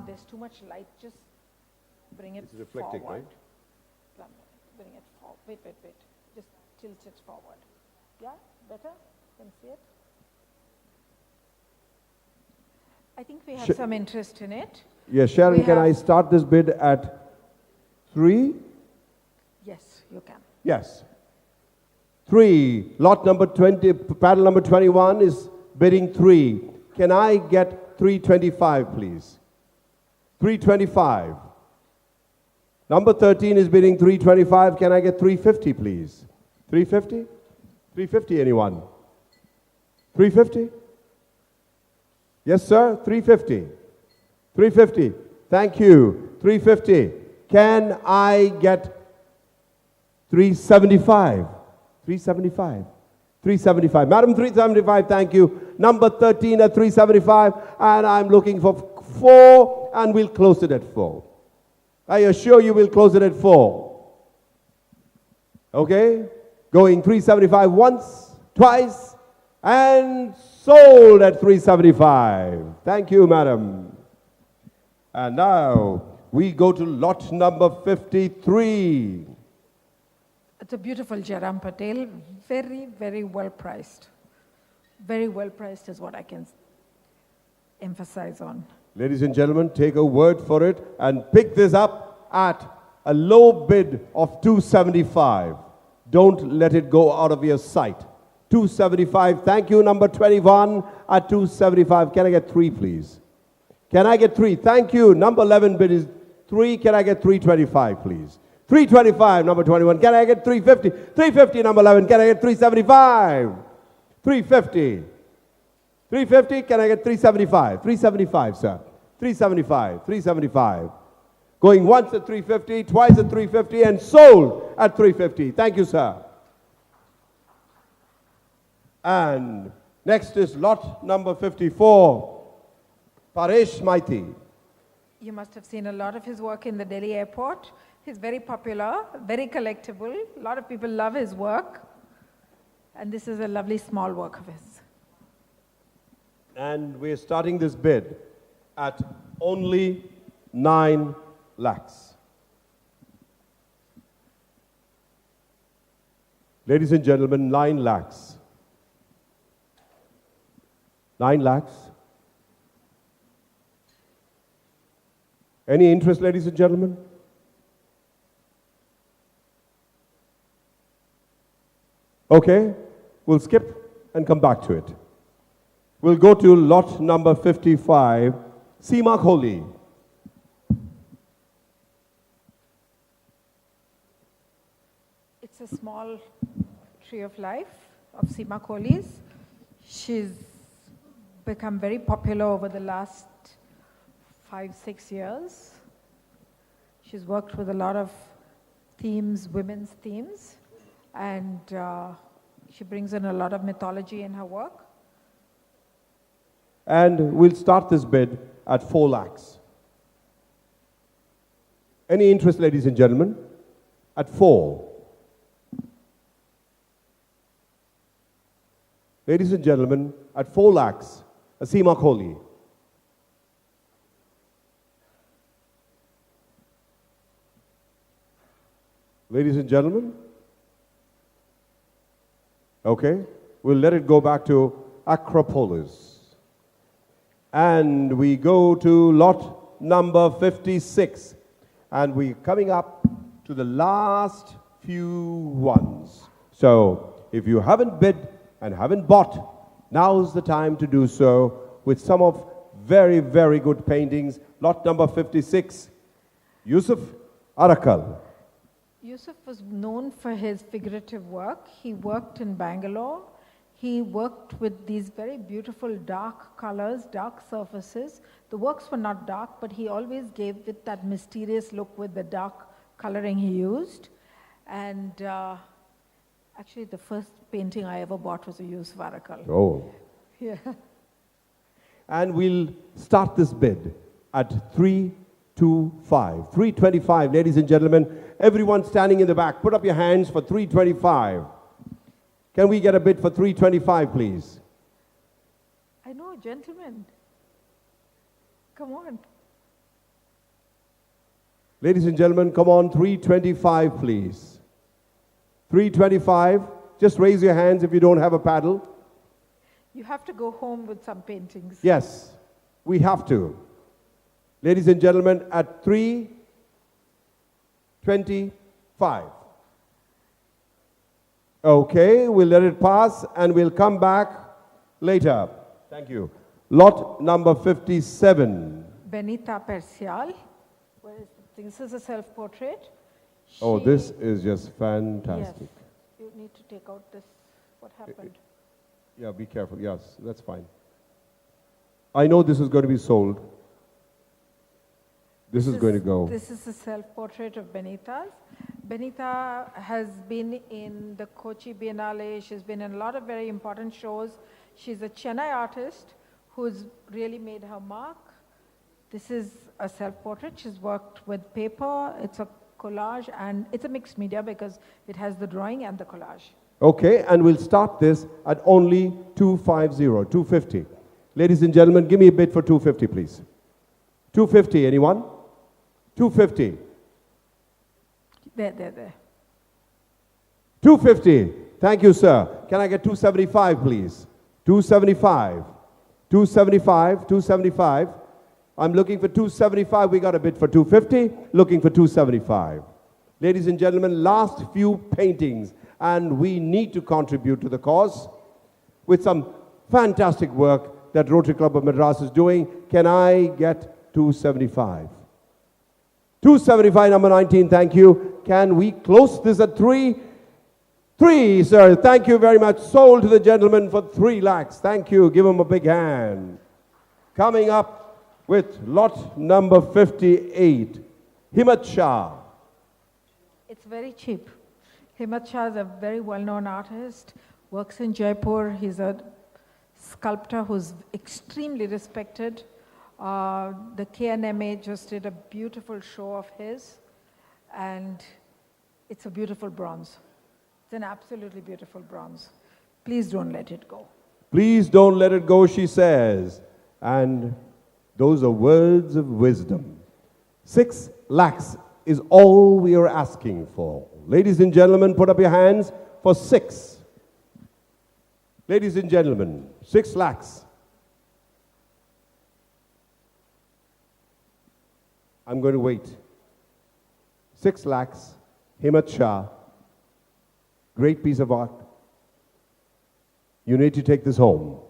There's too much light. Just bring it It's reflecting, forward. right? Bring it forward. Wait. Just tilt it forward. Yeah, better? Can see it? I think we have some interest in it. Yes, Sharon, We can I have- start this bid at 3? Yes, you can. Yes. 3. Lot number 20, paddle number 21 is bidding 3. Can I get 325, please? 325. Number 13 is bidding 325. Can I get 350, please? 350? 350, anyone? 350? Yes, sir, 350. 350. Thank you. 350. Can I get 375? 375. 375. Madam, 375, thank you. Number 13 at 375, and I'm looking for 4, and we'll close it at 4. I assure you we'll close it at 4. Okay? Going 375 once, twice, and sold at 375. Thank you, madam. And now we go to lot number 53. It's a beautiful Jairam Patel, very, very well priced. Very well priced is what I can emphasize on. Ladies and gentlemen, take a word for it and pick this up at a low bid of 275. Don't let it go out of your sight. 275. Thank you, number 21 at 275. Can I get 3, please? Can I get 3? Thank you. Number 11 bid is 3. Can I get 325, please? 325, number 21. Can I get 350? 350, number 11. Can I get 375? 350. 350, can I get 375? 375, sir. 375, 375. Going once at 350, twice at 350, and sold at 350. Thank you, sir. And next is lot number 54, Paresh Maiti. You must have seen a lot of his work in the Delhi airport. He's very popular, very collectible. A lot of people love his work. And this is a lovely small work of his. And we're starting this bid at only 9 lakhs. Ladies and gentlemen, 9 lakhs. 9 lakhs. Any interest, ladies and gentlemen? Okay, we'll skip and come back to it. We'll go to lot number 55, Seema Kohli. It's a small tree of life of Seema Kohli's. She's become very popular over the last 5-6 years. She's worked with a lot of themes, women's themes, and she brings in a lot of mythology in her work. And we'll start this bid at 4 lakhs. Any interest, ladies and gentlemen? At 4. Ladies and gentlemen, at 4 lakhs, Seema Kohli. Ladies and gentlemen? Okay, we'll let it go back to Acropolis. And we go to lot number 56. And we're coming up to the last few ones. So, if you haven't bid and haven't bought, now's the time to do so with some of very, very good paintings. Lot number 56, Yusuf Arakal. Yusuf was known for his figurative work. He worked in Bangalore. He worked with these very beautiful dark colors, dark surfaces. The works were not dark, but he always gave it that mysterious look with the dark coloring he used. And actually, the first painting I ever bought was a Yusuf Arakal. Oh. Yeah. And we'll start this bid at 325. 325, ladies and gentlemen. Everyone standing in the back, put up your hands for 325. Can we get a bid for 325, please? I know, gentlemen. Come on. Ladies and gentlemen, come on, 325, please. 325. Just raise your hands if you don't have a paddle. You have to go home with some paintings. Yes, we have to. Ladies and gentlemen, at 325. Okay, we'll let it pass and we'll come back later. Thank you. Lot number 57. Benita Percial. Where is the thing? This is a self-portrait. Oh, this is just fantastic. Yes. You need to take out this. What happened? Yeah, be careful. Yes, that's fine. I know this is going to be sold. This is going to go. This is a self-portrait of Benita's. Benita has been in the Kochi Biennale. She's been in a lot of very important shows. She's a Chennai artist who's really made her mark. This is a self-portrait. She's worked with paper. It's a collage, and it's a mixed media because it has the drawing and the collage. Okay, and we'll start this at only 250, 250. Ladies and gentlemen, give me a bid for 250, please. 250, anyone? 250. There. 250. Thank you, sir. Can I get 275, please? 275. 275, 275. I'm looking for 275. We got a bid for 250. Looking for 275. Ladies and gentlemen, last few paintings. And we need to contribute to the cause with some fantastic work that Rotary Club of Madras is doing. Can I get 275? 275, number 19, thank you. Can we close this at 3? 3, sir. Thank you very much. Sold to the gentleman for 3 lakhs. Thank you. Give him a big hand. Coming up with lot number 58, Himat Shah. It's very cheap. Himat Shah is a very well-known artist, works in Jaipur. He's a sculptor who's extremely respected. The KNMA just did a beautiful show of his, and it's a beautiful bronze. It's an absolutely beautiful bronze. Please don't let it go. Please don't let it go, she says. And those are words of wisdom. 6 lakhs is all we are asking for. Ladies and gentlemen, put up your hands for 6. Ladies and gentlemen, 6 lakhs. I'm going to wait. 6 lakhs, Himmat Shah. Great piece of art. You need to take this home.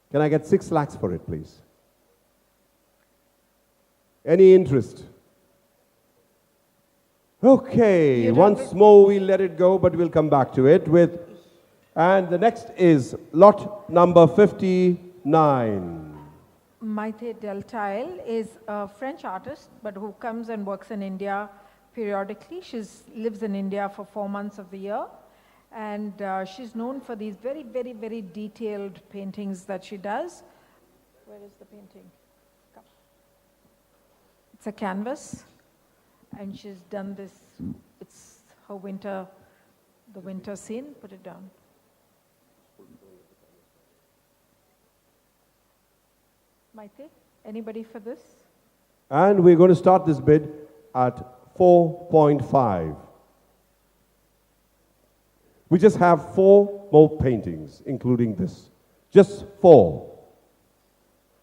Can I get 6 lakhs for it, please? Any interest? Okay, once more we'll let it go, but we'll come back to it with, and the next is lot number 59. Maite Deltail is a French artist, but who comes and works in India periodically. She lives in India for 4 months of the year, and she's known for these very, very, very detailed paintings that she does. Where is the painting? Come. It's a canvas, and she's done this. It's her the winter scene. Put it down. Maite, anybody for this? And we're going to start this bid at 4.5. We just have 4 more paintings, including this. Just 4.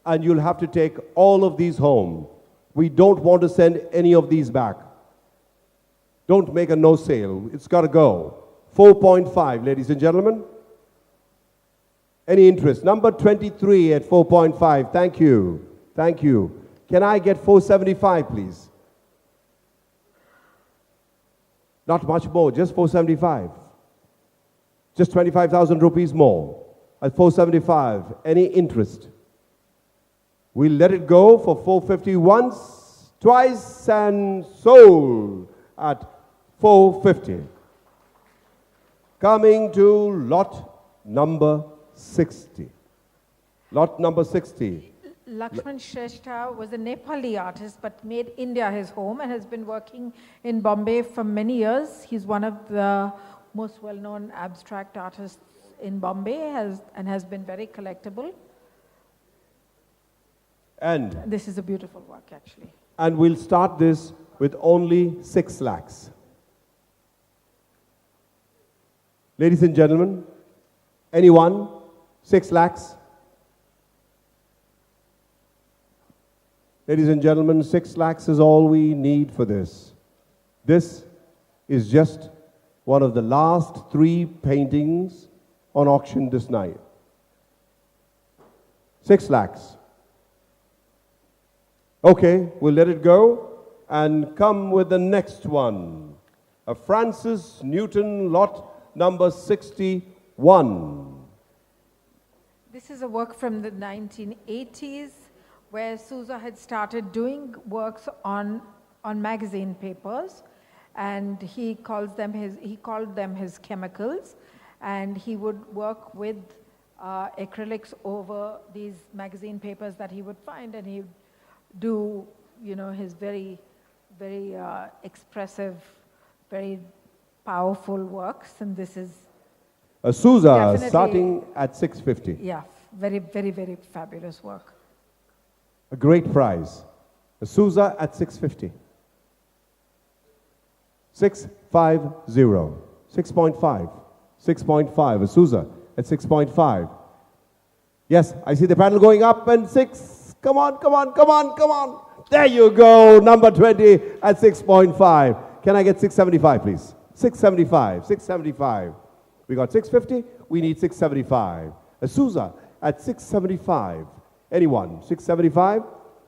And you'll have to take all of these home. We don't want to send any of these back. Don't make a no sale. It's got to go. 4.5, ladies and gentlemen. Any interest? Number 23 at 4.5. Thank you. Thank you. Can I get 475, please? Not much more, just 475. Just 25,000 rupees more at 475. Any interest? We'll let it go for 450 once, twice, and sold at 450. Coming to lot number 60. Lot number 60. Lakshman Shrestha was a Nepali artist but made India his home and has been working in Bombay for many years. He's one of the most well-known abstract artists in Bombay and has been very collectible. And this is a beautiful work, actually. And we'll start this with only 6 lakhs. Ladies and gentlemen, anyone? 6 lakhs? Ladies and gentlemen, 6 lakhs is all we need for this. This is just one of the last 3 paintings on auction this night. 6 lakhs. Okay, we'll let it go and come with the next one. A Francis Newton lot number 61. This is a work from the 1980s where Sousa had started doing works on magazine papers, and he called them his chemicals, and he would work with acrylics over these magazine papers that he would find, and he would do, his very, very expressive, very powerful works, and this is a Sousa starting at 650. Yeah, very, very, very fabulous work. A great prize. A Sousa at 650. 650. 6.5. 6.5. A Sousa at 6.5. Yes, I see the panel going up and 6. Come on, come on, come on, come on. There you go. Number 20 at 6.5. Can I get 675, please? 675. 675. We got 650. We need 675. A Sousa at 675. Anyone? 675?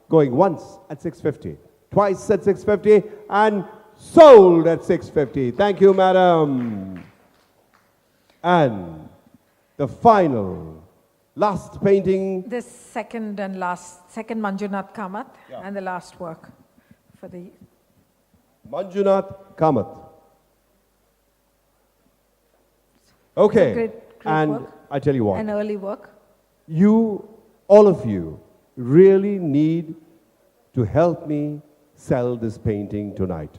Going once at 650. Twice at 650. And sold at 650. Thank you, madam. And the final, last painting. The second Manjunath Kamath, and the last work for the... Manjunath Kamath. Okay, great and work. I tell you what. An early work. You, all of you, really need to help me sell this painting tonight.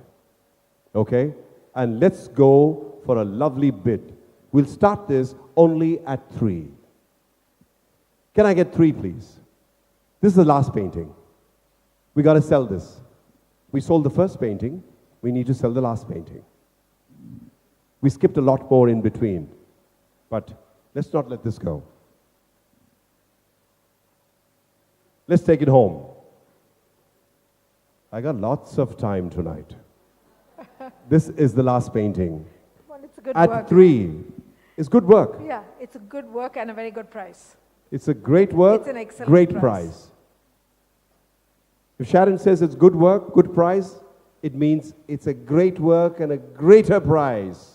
Okay? And let's go for a lovely bid. We'll start this only at 3. Can I get 3, please? This is the last painting. We got to sell this. We sold the first painting. We need to sell the last painting. We skipped a lot more in between, but let's not let this go. Let's take it home. I got lots of time tonight. This is the last painting. Well, it's a good At work. 3. It's good work. Yeah, it's a good work and a very good price. It's a great work, It's an excellent great price. prize. If Sharon says it's good work, good prize, it means it's a great work and a greater prize.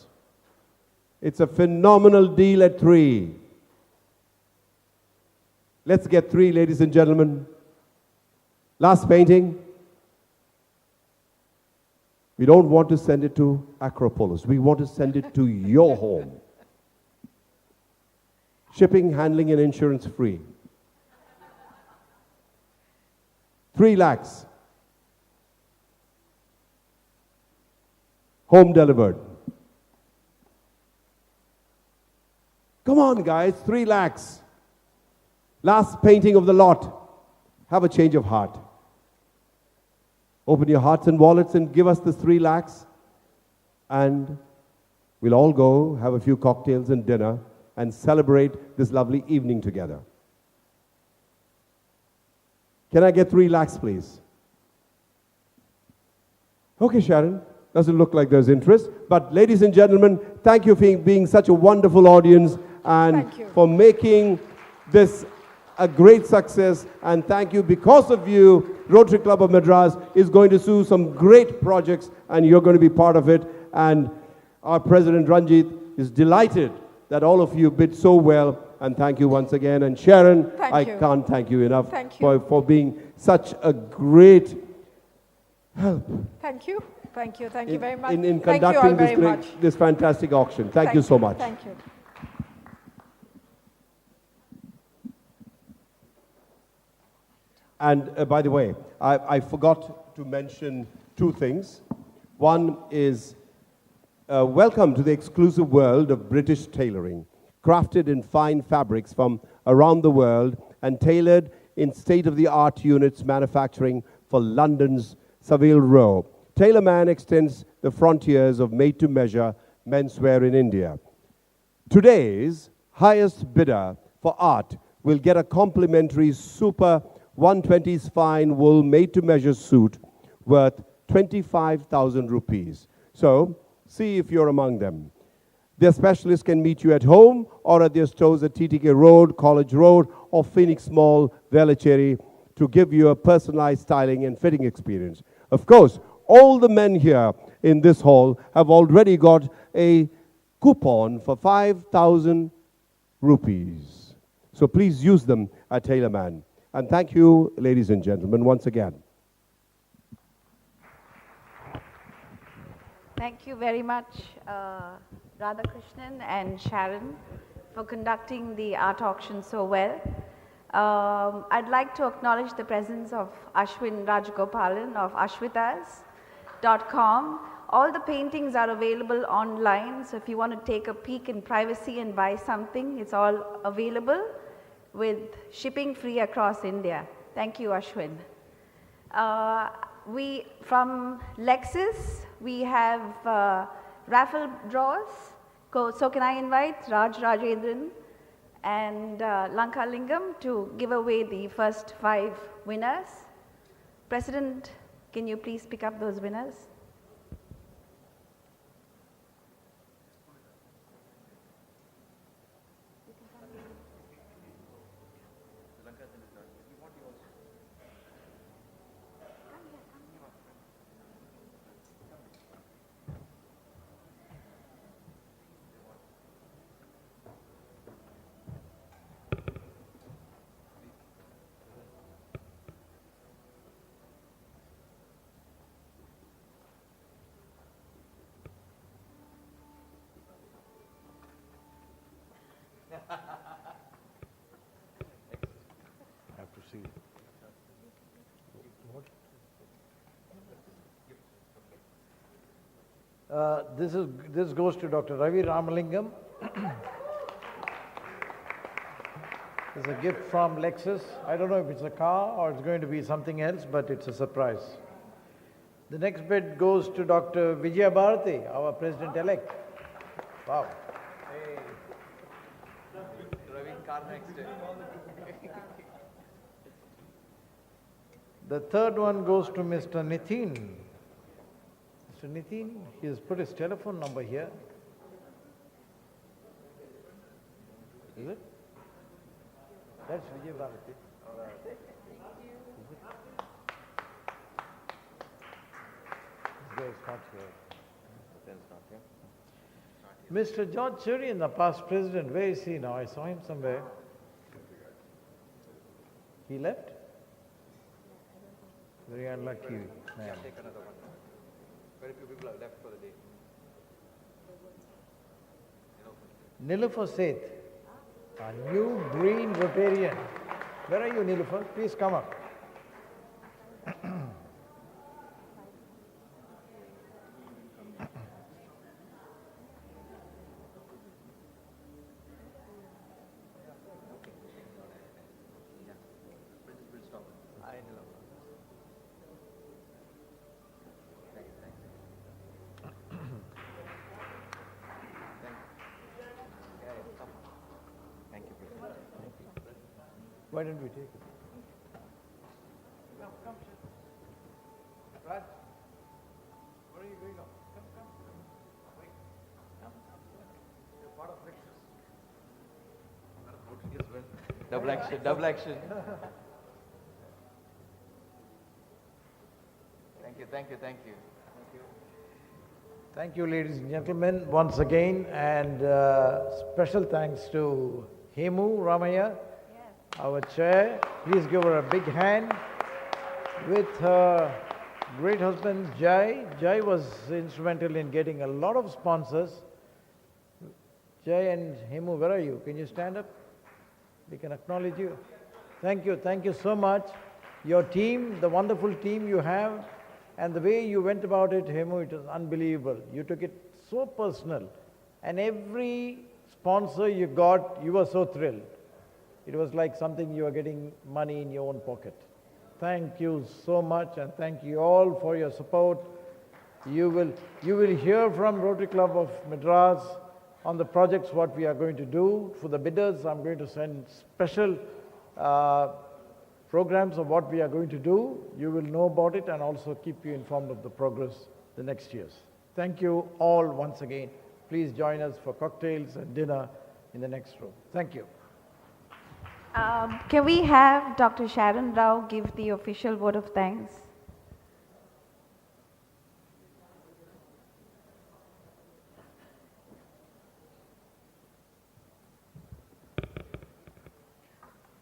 It's a phenomenal deal at 3. Let's get 3, ladies and gentlemen. Last painting. We don't want to send it to Acropolis. We want to send it to your home. Shipping, handling, and insurance free. 3 lakhs. Home delivered. Come on, guys, 3 lakhs. Last painting of the lot. Have a change of heart. Open your hearts and wallets and give us the 3 lakhs. And we'll all go have a few cocktails and dinner and celebrate this lovely evening together. Can I get 3 lakhs, please? Okay, Sharon. Doesn't look like there's interest. But ladies and gentlemen, thank you for being such a wonderful audience and for making this a great success. And thank you. Because of you, Rotary Club of Madras is going to do some great projects and you're going to be part of it. And our President Ranjit is delighted that all of you bid so well. And thank you once again. And Sharon, I can't thank you enough for being such a great help. Thank you. Thank you. Thank you very much. In Thank you all conducting very much. this fantastic auction. Thank you so much. Thank you. And by the way, I forgot to mention 2 things. One is welcome to the exclusive world of British tailoring, crafted in fine fabrics from around the world and tailored in state-of-the-art units manufacturing for London's Savile Row. TaylorMan extends the frontiers of made-to-measure menswear in India. Today's highest bidder for art will get a complimentary super 120s fine wool made-to-measure suit worth 25,000 rupees. So, see if you're among them. Their specialists can meet you at home or at their stores at TTK Road, College Road, or Phoenix Mall, Velachery, to give you a personalized styling and fitting experience. Of course, all the men here in this hall have already got a coupon for 5,000 rupees. So please use them at TaylorMan. And thank you, ladies and gentlemen, once again. Thank you very much, Radhakrishnan and Sharon, for conducting the art auction so well. I'd like to acknowledge the presence of Ashwin Rajagopalan of ashwitas.com. All the paintings are available online, so if you want to take a peek in privacy and buy something, it's all available with shipping free across India. Thank you, Ashwin. From Lexis, we have raffle draws. So can I invite Raj Rajendran and Lanka Lingam to give away the first 5 winners? President, can you please pick up those winners? I have to see. This goes to Dr. Ravi Ramalingam. It's a gift from Lexus. I don't know if it's a car or it's going to be something else, but it's a surprise. The next bid goes to Dr. Vijaya Bharati, our President-elect. Wow. The third one goes to Mr. Nitin. Mr. Nitin, he has put his telephone number here. Is it? That's Vijay Bharati. This guy is not here. Mr. George Cherian, the past president, where is he now? I saw him somewhere. He left? Very unlucky man. Take another one. Very few people have left for the day. Nilufer Seth, a new green Rotarian. Where are you, Nilufer? Please come up. Why don't we take it? Come. Raj, where are you going now? Come. Wait. Come. You're part of Nexus. Double action, double action. Thank you. Thank you, ladies and gentlemen, once again, and special thanks to Hemu Ramaya, our chair. Please give her a big hand. With her great husband, Jai. Jai was instrumental in getting a lot of sponsors. Jai and Hemu, where are you? Can you stand up? We can acknowledge you. Thank you so much. Your team, the wonderful team you have, and the way you went about it, Hemu, it was unbelievable. You took it so personal. And every sponsor you got, you were so thrilled. It was like something you were getting money in your own pocket. Thank you so much, and thank you all for your support. You will hear from Rotary Club of Madras on the projects what we are going to do. For the bidders, I'm going to send special programs of what we are going to do. You will know about it and also keep you informed of the progress the next years. Thank you all once again. Please join us for cocktails and dinner in the next room. Thank you. Can we have Dr. Sharon Rao give the official vote of thanks?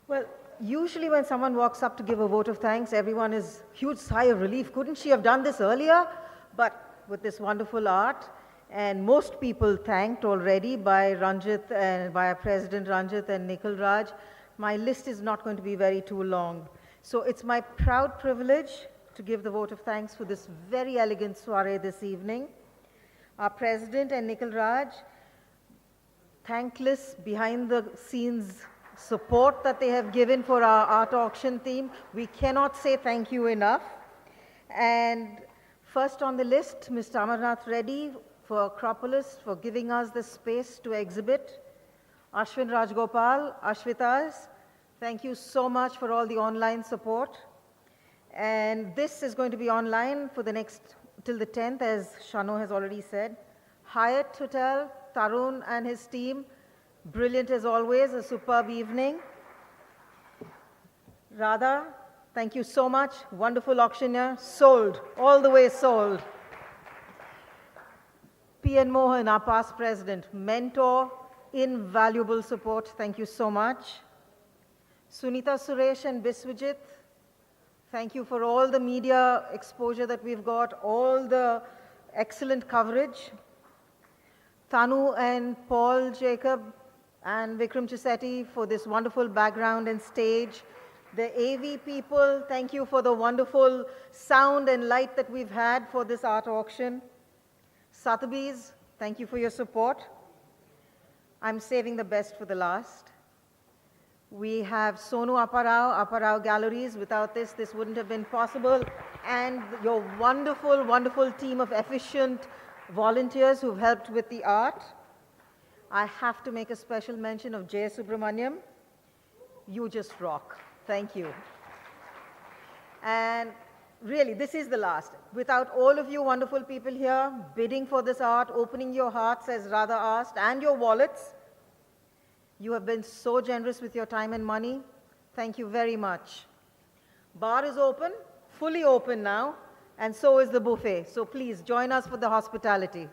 Well, usually when someone walks up to give a vote of thanks, everyone is huge sigh of relief. Couldn't she have done this earlier? But with this wonderful art, and most people thanked already by Ranjit and by our President Ranjit and Nikhil Raj, my list is not going to be very too long. So it's my proud privilege to give the vote of thanks for this very elegant soiree this evening. Our President and Nikhil Raj, thankless behind the scenes support that they have given for our art auction theme. We cannot say thank you enough. And first on the list, Mr. Amarnath Reddy for Acropolis for giving us the space to exhibit. Ashwin Rajgopal, Ashvitas, thank you so much for all the online support. And this is going to be online for the next, till the 10th, as Shanoo has already said. Hyatt Hotel, Tarun and his team, brilliant as always, a superb evening. Radha, thank you so much, wonderful auctioneer, sold, all the way sold. P.N. Mohan, our past president, mentor, invaluable support, thank you so much. Sunita Suresh and Biswajit, thank you for all the media exposure that we've got, all the excellent coverage. Tanu and Paul Jacob and Vikram Chisetti for this wonderful background and stage. The AV people, thank you for the wonderful sound and light that we've had for this art auction. Sotheby's, thank you for your support. I'm saving the best for the last. We have Sonu Apparao Galleries. Without this, this wouldn't have been possible. And your wonderful, wonderful team of efficient volunteers who've helped with the art. I have to make a special mention of Jay Subramaniam. You just rock. Thank you. And really, this is the last. Without all of you wonderful people here bidding for this art, opening your hearts, as Radha asked, and your wallets, you have been so generous with your time and money. Thank you very much. Bar is open, fully open now, and so is the buffet. So please join us for the hospitality.